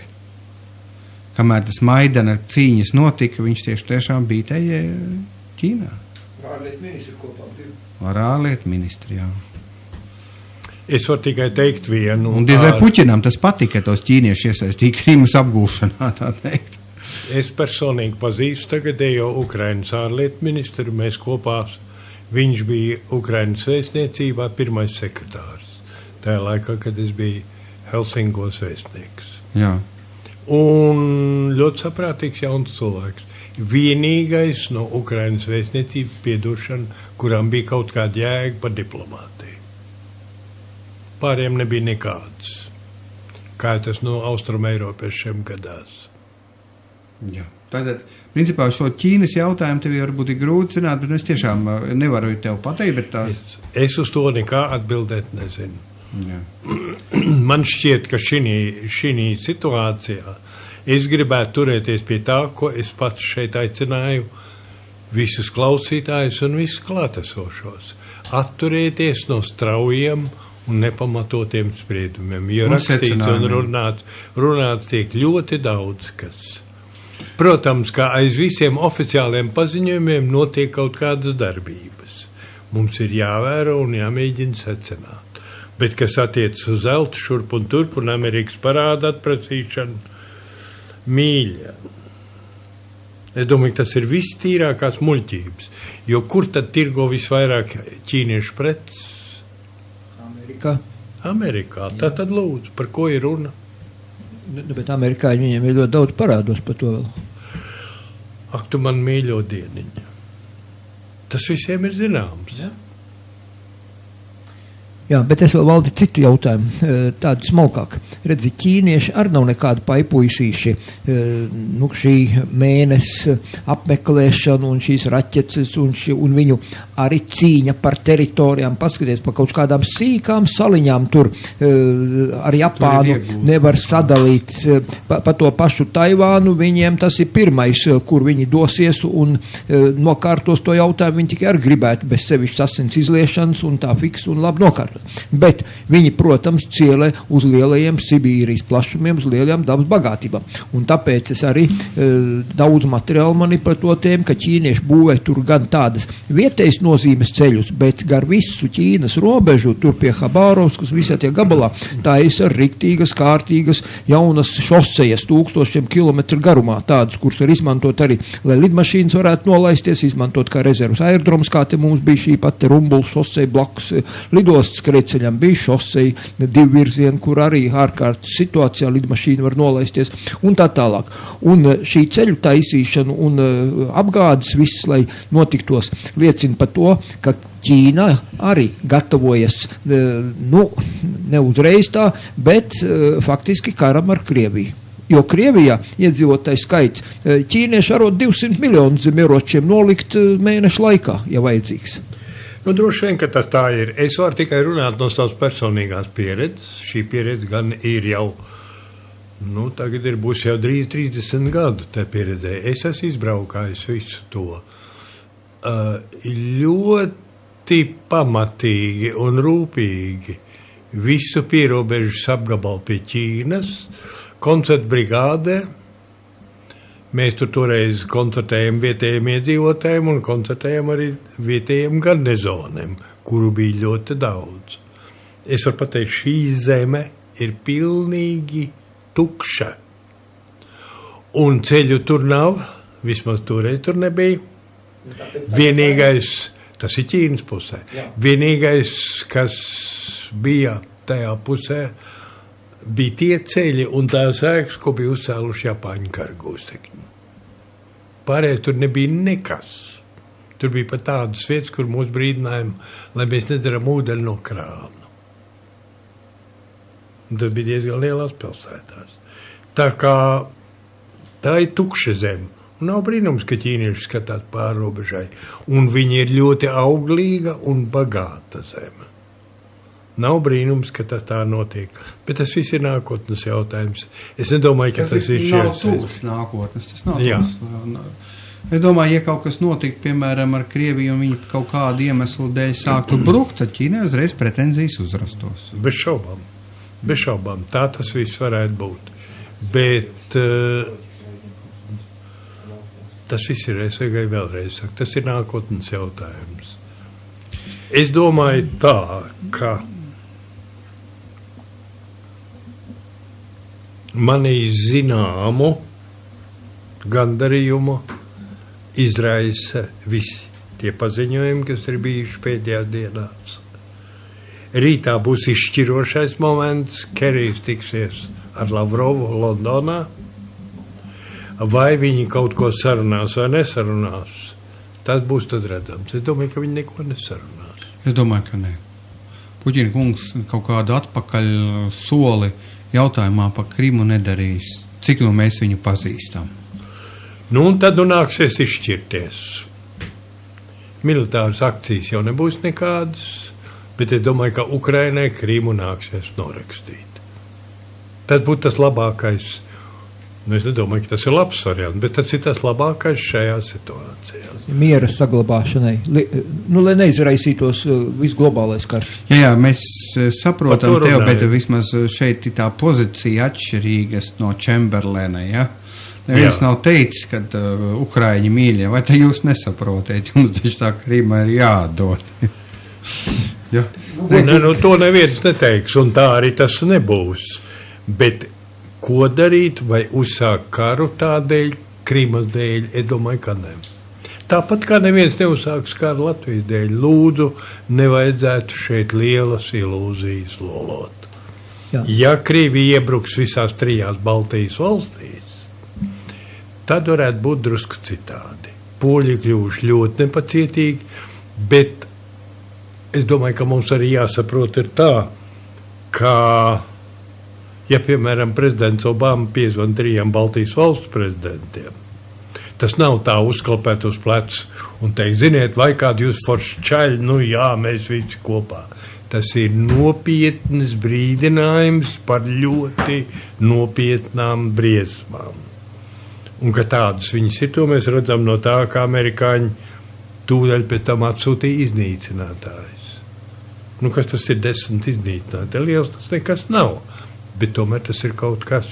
Kamēr tas Maidana cīņas notika, viņš tiešām bija te Ķīnā. Ārlietu ministri kopā bija. Ar ārlietu ministri, jā. Es varu tikai teikt vienu. Un diezvai Puķinam tas patika, tos ķīnieši iesaistīja Krimas apgūšanā, tā teikt. Es personīgi pazīstu tagadējo Ukrainas ārlietu ministru, mēs kopā, viņš bija Ukrainas vēstniecībā pirmais sekretārs. Tajā laikā, kad es biju Helsingos vēstnieks. Jā. Un ļoti saprātīgs jauns cilvēks. Vienīgais no Ukrainas vēstniecības piedošana, kurām bija kaut kāda jēga par diplomātiju. Pāriem nebija nekāds, kā tas no Austrum Eiropiešiem gadās. Jā, Tātad, principā, šo Ķīnas jautājumu tev varbūt ir grūti zināt, bet es tiešām nevaru tev pateikt, bet tā... Es uz to nekā atbildēt nezinu. Jā. Man šķiet, ka šī situācijā es gribētu turēties pie tā, ko es pats šeit aicināju visus klausītājus un visus klātesošos. Atturēties no straujiem un nepamatotiem spriedumiem, jo rakstīts un runāts tiek ļoti daudz kas. Protams, kā aiz visiem oficiāliem paziņojumiem notiek kaut kādas darbības. Mums ir jāvēro un jāmēģina secināt. Bet, kas attiec uz zeltu šurp un turp un Amerikas parāda atprasīšanu, mīļa. Es domāju, tas ir viss tīrākās muļķības. Jo kur tad tirgo visvairāk ķīniešu preces? Amerikā. Tad lūdzu, par ko ir runa? Bet amerikāņi viņiem ir ļoti daudz parādos par to vēl. Ak, tu man mīļo dieniņa. Tas visiem ir zināms. Ja? Jā, bet es vēl valdi citu jautājumu, tādu smalkāk. Redzi, ķīnieši arī nav nekādi paipuisīši. Šī mēnesi apmeklēšana un šīs raķeces un viņu arī cīņa par teritorijām. Paskaties par kaut kādām sīkām saliņām tur ar Japānu nevar sadalīt. Pa to pašu Taivānu viņiem tas ir pirmais, kur viņi dosies un nokārtos to jautājumu. Viņi tikai arī gribētu bez sevišķas asins izliešanas un tā fiks un labi nokārtot. Bet viņi, protams, cielē uz lielajiem Sibīrijas plašumiem, uz lielajām dabas bagātībām. Un tāpēc es arī daudz materiālu man ir par to tēmu, ka ķīnieši būvē tur gan tādas vietējas nozīmes ceļus, bet gar visu Ķīnas robežu, tur pie Habārovskas, visā tie gabalā, tā ir riktīgas, kārtīgas, jaunas šosejas 1000 kilometru garumā, tādas, kuras var izmantot arī, lai lidmašīnas varētu nolaisties, izmantot kā rezervas aerodroms, kā te mums bija šī pati Rumbuls šoseja blakus lidostas Kreceļam bija šoseja, 2 virzieni, kur arī ārkārtas situācijā lidmašīna var nolaisties un tā tālāk. Un šī ceļu taisīšana un apgādes viss, lai notiktos, liecina par to, ka Ķīna arī gatavojas, ne uzreiz tā, bet faktiski karam ar Krieviju. Jo Krievijā iedzīvotājs skaits, ķīnieši arot 200 miljonus zem ieročiem nolikt mēnešu laikā, ja vajadzīgs. Droši vien, ka tas tā ir. Es varu tikai runāt no savas personīgās pieredzes. Šī pieredze gan ir jau, tagad būs jau drīz 30 gadu tā pieredzē. Es esmu izbraukājis visu to. Ļoti pamatīgi un rūpīgi visu pierobežas apgabalu pie Ķīnas, koncertu brigādē. Mēs tur toreiz koncertējam vietējiem iedzīvotājiem un koncertējam arī vietējiem garnizoniem, kuru bija ļoti daudz. Es varu pateikt, šī zeme ir pilnīgi tukša. Un ceļu tur nav, vismaz toreiz tur nebija. Vienīgais, tas ir Ķīnas pusē, vienīgais, kas bija tajā pusē, bija tie ceļi un tās ēkas, ko bija uzcēluši Japāņu karagūstekņi. Pārējais tur nebija nekas. Tur bija pat tādas vietas, kur mūs brīdinājumi, lai mēs nedzeram ūdeni no krāna. Un tas bija diezgan lielās pilsētās. Tā kā tā ir tukša zeme. Un nav brīnums, ka ķīnieši skatās pāri robežai. Un viņi ir ļoti auglīga un bagāta zeme. Nav brīnums, ka tas tā notiek. Bet tas viss ir nākotnes jautājums. Es nedomāju, ka tas ir šeit. Tas nav tūs nākotnes. Tas nav tūs. Es domāju, ja kaut kas notiktu, piemēram, ar Krieviju, un viņi kaut kādu iemeslu dēļ sāktu brukt, tad Ķīnai uzreiz pretenzijas uzrastos. Bez šaubām. Bez šaubām. Tā tas viss varētu būt. Bet tas viss ir, es vajag vēlreiz saku, tas ir nākotnes jautājums. Es domāju tā, ka manī zināmu gandarījumu izraisa visi tie paziņojumi, kas ir bijuši pēdējās dienās. Rītā būs izšķirošais moments, Kerijs tiksies ar Lavrovu Londonā, vai viņi kaut ko sarunās vai nesarunās, tas būs tad redzams. Es domāju, ka viņi neko nesarunās. Es domāju, ka ne. Puķina kungs kaut kādu atpakaļ soli jautājumā par Krimu nedarīs. Cik no mēs viņu pazīstam? Nu, un tad nāksies izšķirties. Militāras akcijas jau nebūs nekādas, bet es domāju, ka Ukrainai Krīmu nāksies norakstīt. Tad būtu tas labākais. Nu, es nedomāju, ka tas ir labs variants, bet tas ir tas labākais šajā situācijā. Miera saglabāšanai, lai neizraisītos viss globālais karš. Jā, mēs saprotam tev, bet vismaz šeit ir tā pozīcija atšķirīgas no Čemberlēna, ja? Neviens nav teicis, ka Ukraiņi mīļie, vai te jūs nesaprotiet, jums taču tā Krīma ir jāatdod. Ja? To neviens neteiks, un tā arī tas nebūs. Bet ko darīt, vai uzsākt karu tādēļ, Krīmas dēļ, es domāju, ka ne. Tāpat kā neviens neuzsāks karu Latvijas dēļ, lūdzu, nevajadzētu šeit lielas ilūzijas lolot. Jā. Ja Krīvija iebruks visās 3 Baltijas valstīs, tad varētu būt drusku citādi. Poļi kļuvuši ļoti nepacietīgi, bet es domāju, ka mums arī jāsaprot ir tā, ka ja, piemēram, prezidents Obama piezvan 3 Baltijas valstu prezidentiem, tas nav tā uzklapēt uz plecu un teikt, ziniet, vai kādi jūs forši čaļi, nu jā, mēs visi kopā. Tas ir nopietnas brīdinājums par ļoti nopietnām briesmām. Un ka tādas viņas ir, to mēs redzam no tā, ka amerikāņi tūdaļ pēc tam atsūtīja iznīcinātājus. Nu, kas tas ir 10 iznīcinātāji? Liels tas nekas nav. Bet tomēr tas ir kaut kas.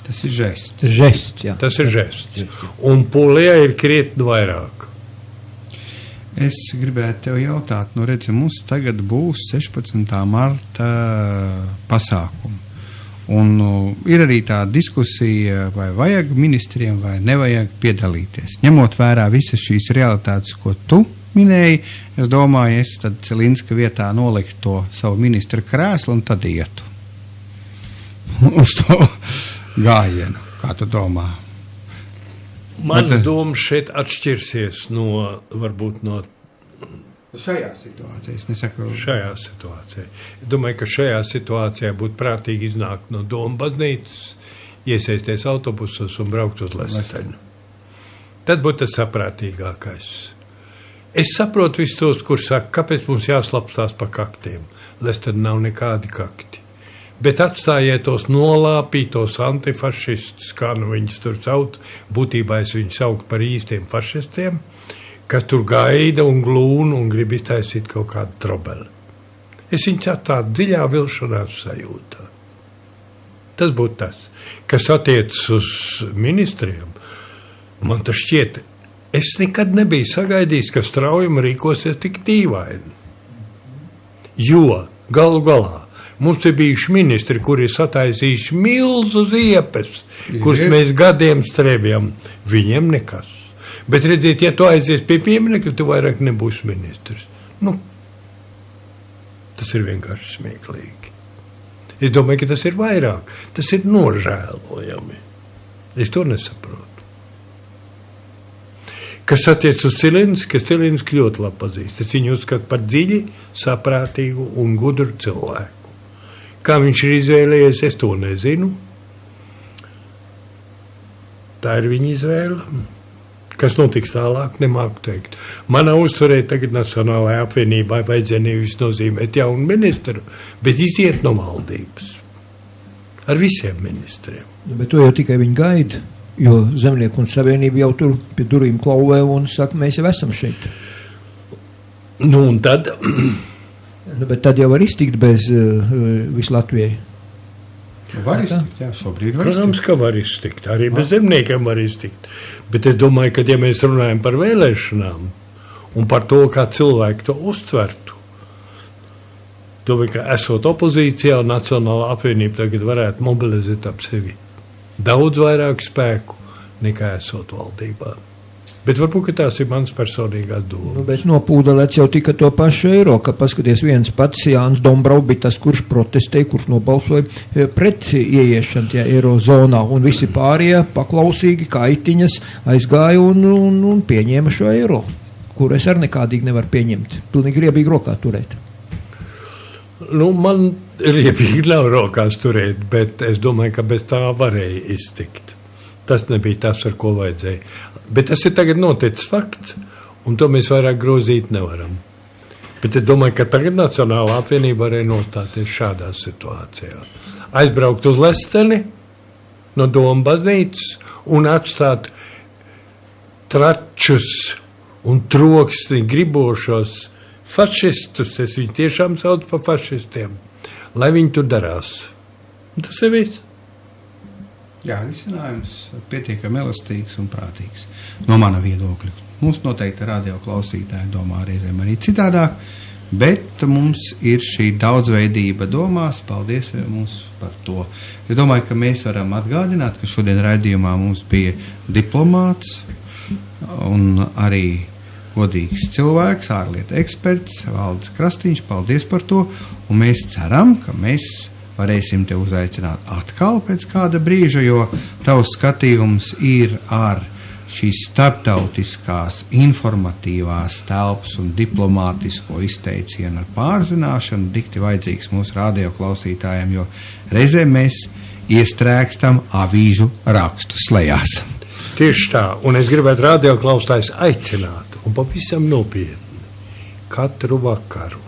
Tas ir žests. Jā. Tas ir žests. Un Polijā ir krietni vairāk. Es gribētu tev jautāt, redzi, mums tagad būs 16. marta pasākumi. Un ir arī tā diskusija, vai vajag ministriem, vai nevajag piedalīties. Ņemot vērā visas šīs realitātes, ko tu minēji, es domāju, es tad Cilinska vietā noliktu to savu ministra krēslu un tad ietu uz to gājienu, kā tu domā? Mana doma šeit atšķirsies varbūt no šajā situācijā, es nesaku. Šajā situācijā. Es domāju, ka šajā situācijā būtu prātīgi iznākt no Doma baznīcas, iesaisties autobusos un braukt uz Lesteņu. Tad būtu tas saprātīgākais. Es saprotu visus tos, kurš saka, kāpēc mums jāslapstās pa kaktiem. Lesteņa nav nekādi kakti. Bet atstājiet tos nolāpītos antifašistus, kā viņus tur sauc, būtībā es viņus saukt par īstiem fašistiem, kas tur gaida un glūna un grib iztaisīt kaut kādu trobeli. Es viņus atstātu dziļā vilšanās sajūtā. Tas būtu tas, kas attiecas uz ministriem. Man tas šķiet, es nekad nebiju sagaidījis, ka Straujuma rīkosies tik dīvaini. Jo, galu galā, mums ir bijuši ministri, kuri ir sataisījuši milzu ziepes, kurus mēs gadiem strēbjam. Viņiem nekas. Bet redziet, ja tu aizies pie pieminekļa, tu vairāk nebūsi ministrs. Tas ir vienkārši smieklīgi. Es domāju, ka tas ir vairāk. Tas ir nožēlojami. Es to nesaprotu. Kas attiec uz Cilinski, ka Cilinski ļoti labi pazīst. Es viņu uzskatu par dziļi, saprātīgu un gudru cilvēku. Kā viņš ir izvēlējies, es to nezinu. Tā ir viņa izvēle. Kas notiks tālāk, nemāku teikt. Manā uztverē tagad Nacionālajā apvienībā vajadzēja nevis nozīmēt jaunu ministru, bet iziet no valdības. Ar visiem ministriem. Bet to jau tikai viņi gaida, jo Zemnieku un Savienība jau tur pie durvīm klauvē un saka, mēs jau esam šeit. Un tad... Bet tad jau var iztikt bez visu Latvijai. Var iztikt, jā, šobrīd var iztikt. Protams, ka var iztikt. Arī bez zemniekiem var iztikt. Bet es domāju, ka ja mēs runājam par vēlēšanām un par to, kā cilvēki to uztvertu, domāju, ka esot opozīcijā un Nacionālā apvienība tagad varētu mobilizēt ap sevi daudz vairāk spēku nekā esot valdībā. Bet varbūt tās ir mans personīgās domas. Bet nopūdelēts jau tika to pašu eiro, ka paskaties viens pats Jānis Dombrau bija tas, kurš protestēja, kurš nobalsoja pret ieiešanu eirozonā, un visi pārējie paklausīgi kaitiņas aizgāja un pieņēma šo eiro, kur es arī nekādīgi nevaru pieņemt. Pilnīgi riebīgi rokā turēt. Man riebīgi nav rokās turēt, bet es domāju, ka bez tā varēja iztikt. Tas nebija tas, ar ko vajadzēja. Bet tas ir tagad noticis fakts, un to mēs vairāk grozīt nevaram. Bet es domāju, ka tagad Nacionālā apvienība varēja nostāties šādā situācijā. Aizbraukt uz Lesteni no Doma baznīcas un atstāt tračus un troksni gribošos fašistus, es viņu tiešām saucu par fašistiem, lai viņi tur darās. Un tas ir viss. Jā, risinājums pietiekami elastīgs un prātīgs no mana viedokļa. Mums noteikti radio klausītāji domā reizēm arī citādāk, bet mums ir šī daudzveidība domās. Paldies mums par to. Es domāju, ka mēs varam atgādināt, ka šodien raidījumā mums bija diplomāts un arī godīgs cilvēks, ārlietu eksperts Valdis Krastiņš. Paldies par to, un mēs ceram, ka mēs varēsim te uzaicināt atkal pēc kāda brīža, jo tavs skatījums ir ar šīs starptautiskās informatīvās telpas un diplomātisko izteicienu ar pārzināšanu dikti vajadzīgs mūsu radio klausītājiem, jo reizēm mēs iestrēgstam avīžu rakstu slejās. Tieši tā, un es gribētu radio klausītājus aicināt, un pavisam nopietni, katru vakaru,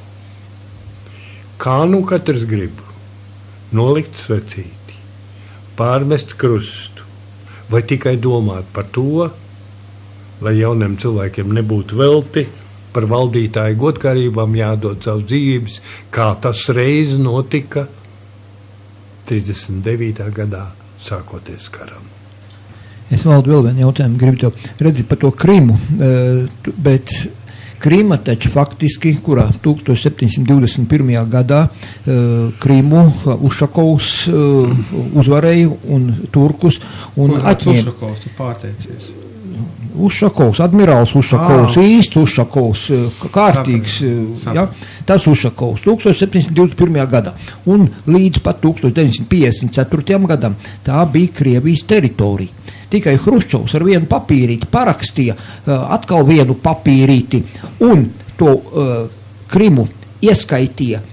kā nu katrs grib, nolikt svecīti, pārmest krustu, vai tikai domāt par to, lai jauniem cilvēkiem nebūtu velti, par valdītāju godkārībām jādod savas dzīvības, kā tas reiz notika 39. gadā, sākoties karam. Es valdu vēl vienu jautājumu, gribu tev redzēt par to Krimu, bet Krima taču faktiski, kurā 1721. gadā Krimu Ušakovs uzvarēja un turkus un atņēma. Ušakovs, tu pārteicies. Ušakovs, admirāls Ušakovs, īsts Ušakovs, kārtīgs, ja, tas Ušakovs 1721. gadā. Un līdz pat 1954. gadam tā bija Krievijas teritorija. Tikai Hruščovs ar vienu papīrīti parakstīja atkal vienu papīrīti un to Krimu ieskaitīja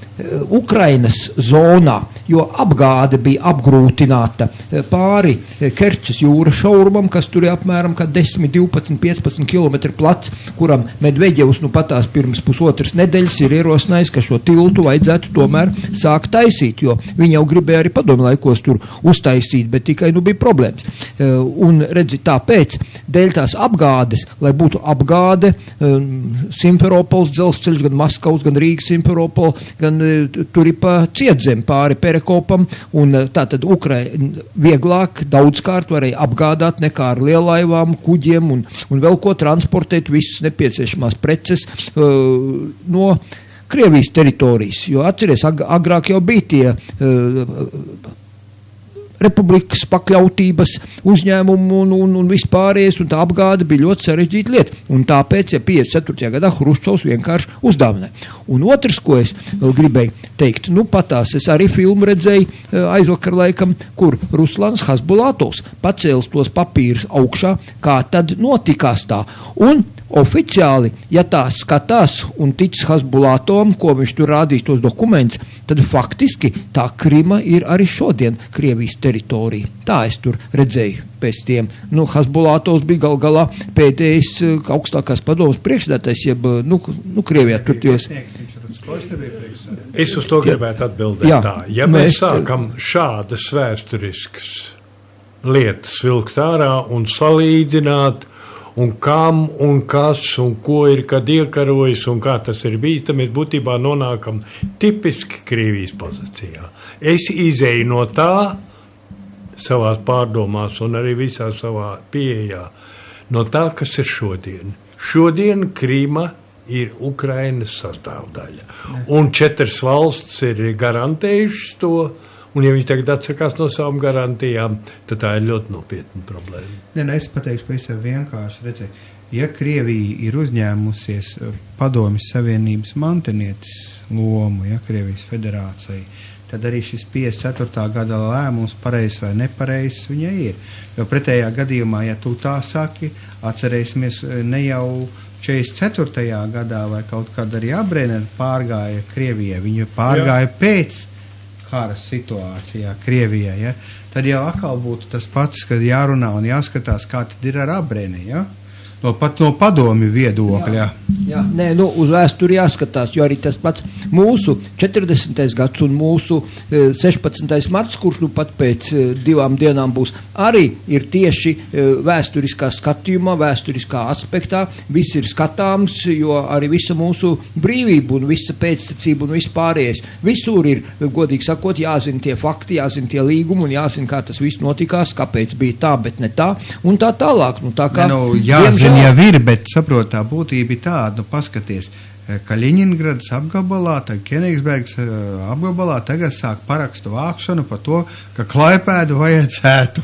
Ukrainas zonā, jo apgāde bija apgrūtināta pāri Kerčas jūras šaurumam, kas tur ir apmēram 10, 12, 15 km plats, kuram Medveģevs nu patās pirms pusotras nedēļas ir ierosinājis, ka šo tiltu vajadzētu tomēr sākt taisīt, jo viņi jau gribēja arī padomju laikos tur uztaisīt, bet tikai nu bija problēmas. Un redzi, tāpēc, dēļ tās apgādes, lai būtu apgāde, Simferopols dzelzceļš, gan Maskavas, gan Rīgas Simferopol, gan tur ir pa Cietzem pāri Perekopam, un tātad Ukraina vieglāk daudzkārt varēja apgādāt nekā ar lielaivām, kuģiem un vēl ko transportēt visas nepieciešamās preces no Krievijas teritorijas. Jo atceries, agrāk jau bija tie republikas pakļautības uzņēmumu un vispārējais, un tā apgāde bija ļoti sarežģīta lieta. Un tāpēc, ja 54. gadā Hruščovs vienkārši uzdāvināja. Un otrs, ko es vēl gribēju teikt, nu patās es arī filmu redzēju aizvakar laikam, kur Ruslans Hasbulatovs pacēls tos papīrus augšā, kā tad notikās tā. Un oficiāli, ja tā skatās un tic Hasbulatovam, ko viņš tur rādīs tos dokumentus, tad faktiski tā Krima ir arī šodien Krievijas teritorija. Tā es tur redzēju pēc tiem. Nu, Hasbulatovs bija galā pēdējais augstākās padomas priekšsēdētājs, jeb, Krievijā tur tos. Es uz to gribētu atbildēt tā. Ja mēs sākam šādas vēsturiskas lietas vilkt ārā un salīdzināt, un kam, un kas, un ko ir, kad iekarojis, un kā tas ir bijis, tad mēs būtībā nonākam tipiski Krievijas pozīcijā. Es izēju no tā savās pārdomās un arī visā savā pieejā, no tā, kas ir šodien. Šodien Krīma ir Ukrainas sastāvdaļa. Un 4 valsts ir garantējušas to, un ja viņi tagad atsakās no savām garantijām, tad tā ir ļoti nopietna problēma. Es pateikšu pavisam vienkārši, redzēju, ja Krievija ir uzņēmusies Padomjas Savienības mantinieces lomu, ja Krievijas federācija, tad arī šis 54. gada lēmums, pareizs vai nepareizs, viņai ir. Jo pretējā gadījumā, ja tu tā saki, atcerēsimies ne jau 44. gadā vai kaut kad arī Abrēner pārgāja Krievijai, viņu pārgāja pēc kara situācijā Krievijā, ja, tad jau atkal būtu tas pats, kad jārunā un jāskatās, kā tad ir ar Abreni, ja? Pat no padomju viedokļa. Jā, nē, uz vēsturi jāskatās, jo arī tas pats mūsu 40. gads un mūsu 16. marts, kurš pat pēc 2 dienām būs, arī ir tieši vēsturiskā skatījumā, vēsturiskā aspektā. Viss ir skatāms, jo arī visa mūsu brīvība un visa pēctecība un viss pārējais. Visur ir, godīgi sakot, jāzina tie fakti, jāzina tie līgumi un jāzina, kā tas viss notikās, kāpēc bija tā, bet ne tā, un tā tālāk. Tā kā, jāzina jau ir, bet saprot, tā būtība ir tāda, paskaties, Kaļiņingradas apgabalā, Kenigsbergas apgabalā tagad sāk parakstu vākšanu par to, ka Klaipēdu vajadzētu,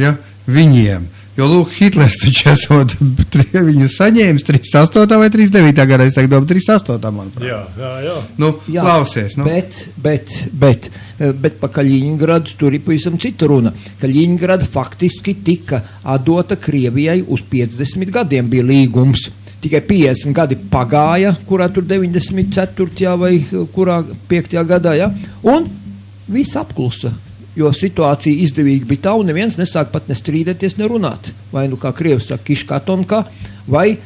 ja, viņiem. Jo, lūk, Hitlers taču esot viņu saņēmis 38. vai 39. gadā, es domāju, 38. manuprāt. Jā. Jā, klausies, Bet pa Kaļiņingradu tur ir pavisam cita runa. Kaļiņingrada faktiski tika atdota Krievijai uz 50 gadiem bija līgums. Tikai 50 gadi pagāja, kurā tur 94. vai kurā 5. gadā, ja? Un viss apklusa, jo situācija izdevīgi bija tā, un neviens nesāk pat nestrīdēties, nerunāt. Vai, kā Krievs saka, kiškatonka, vai,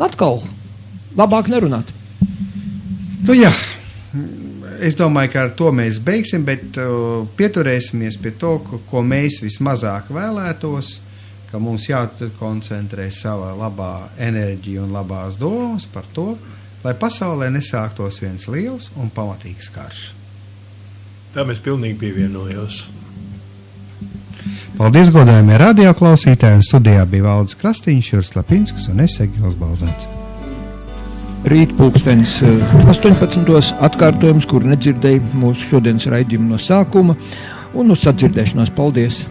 atkal labāk nerunāt. Jā. Es domāju, ka ar to mēs beigsim, bet pieturēsimies pie to, ko mēs vismazāk vēlētos, ka mums jākoncentrē savā labā enerģija un labās domas par to, lai pasaulē nesāktos viens liels un pamatīgs karš. Tā mēs pilnīgi pievienojos. Paldies, godājumie radioklausītāji, un studijā bija Valdis Krastīņš, Juris Lapinskas un es Egils Balzāns. Rīt pulkstens 18. atkārtojums, kur nedzirdēja mūsu šodienas raidījumu no sākuma, un uz sadzirdēšanās. Paldies!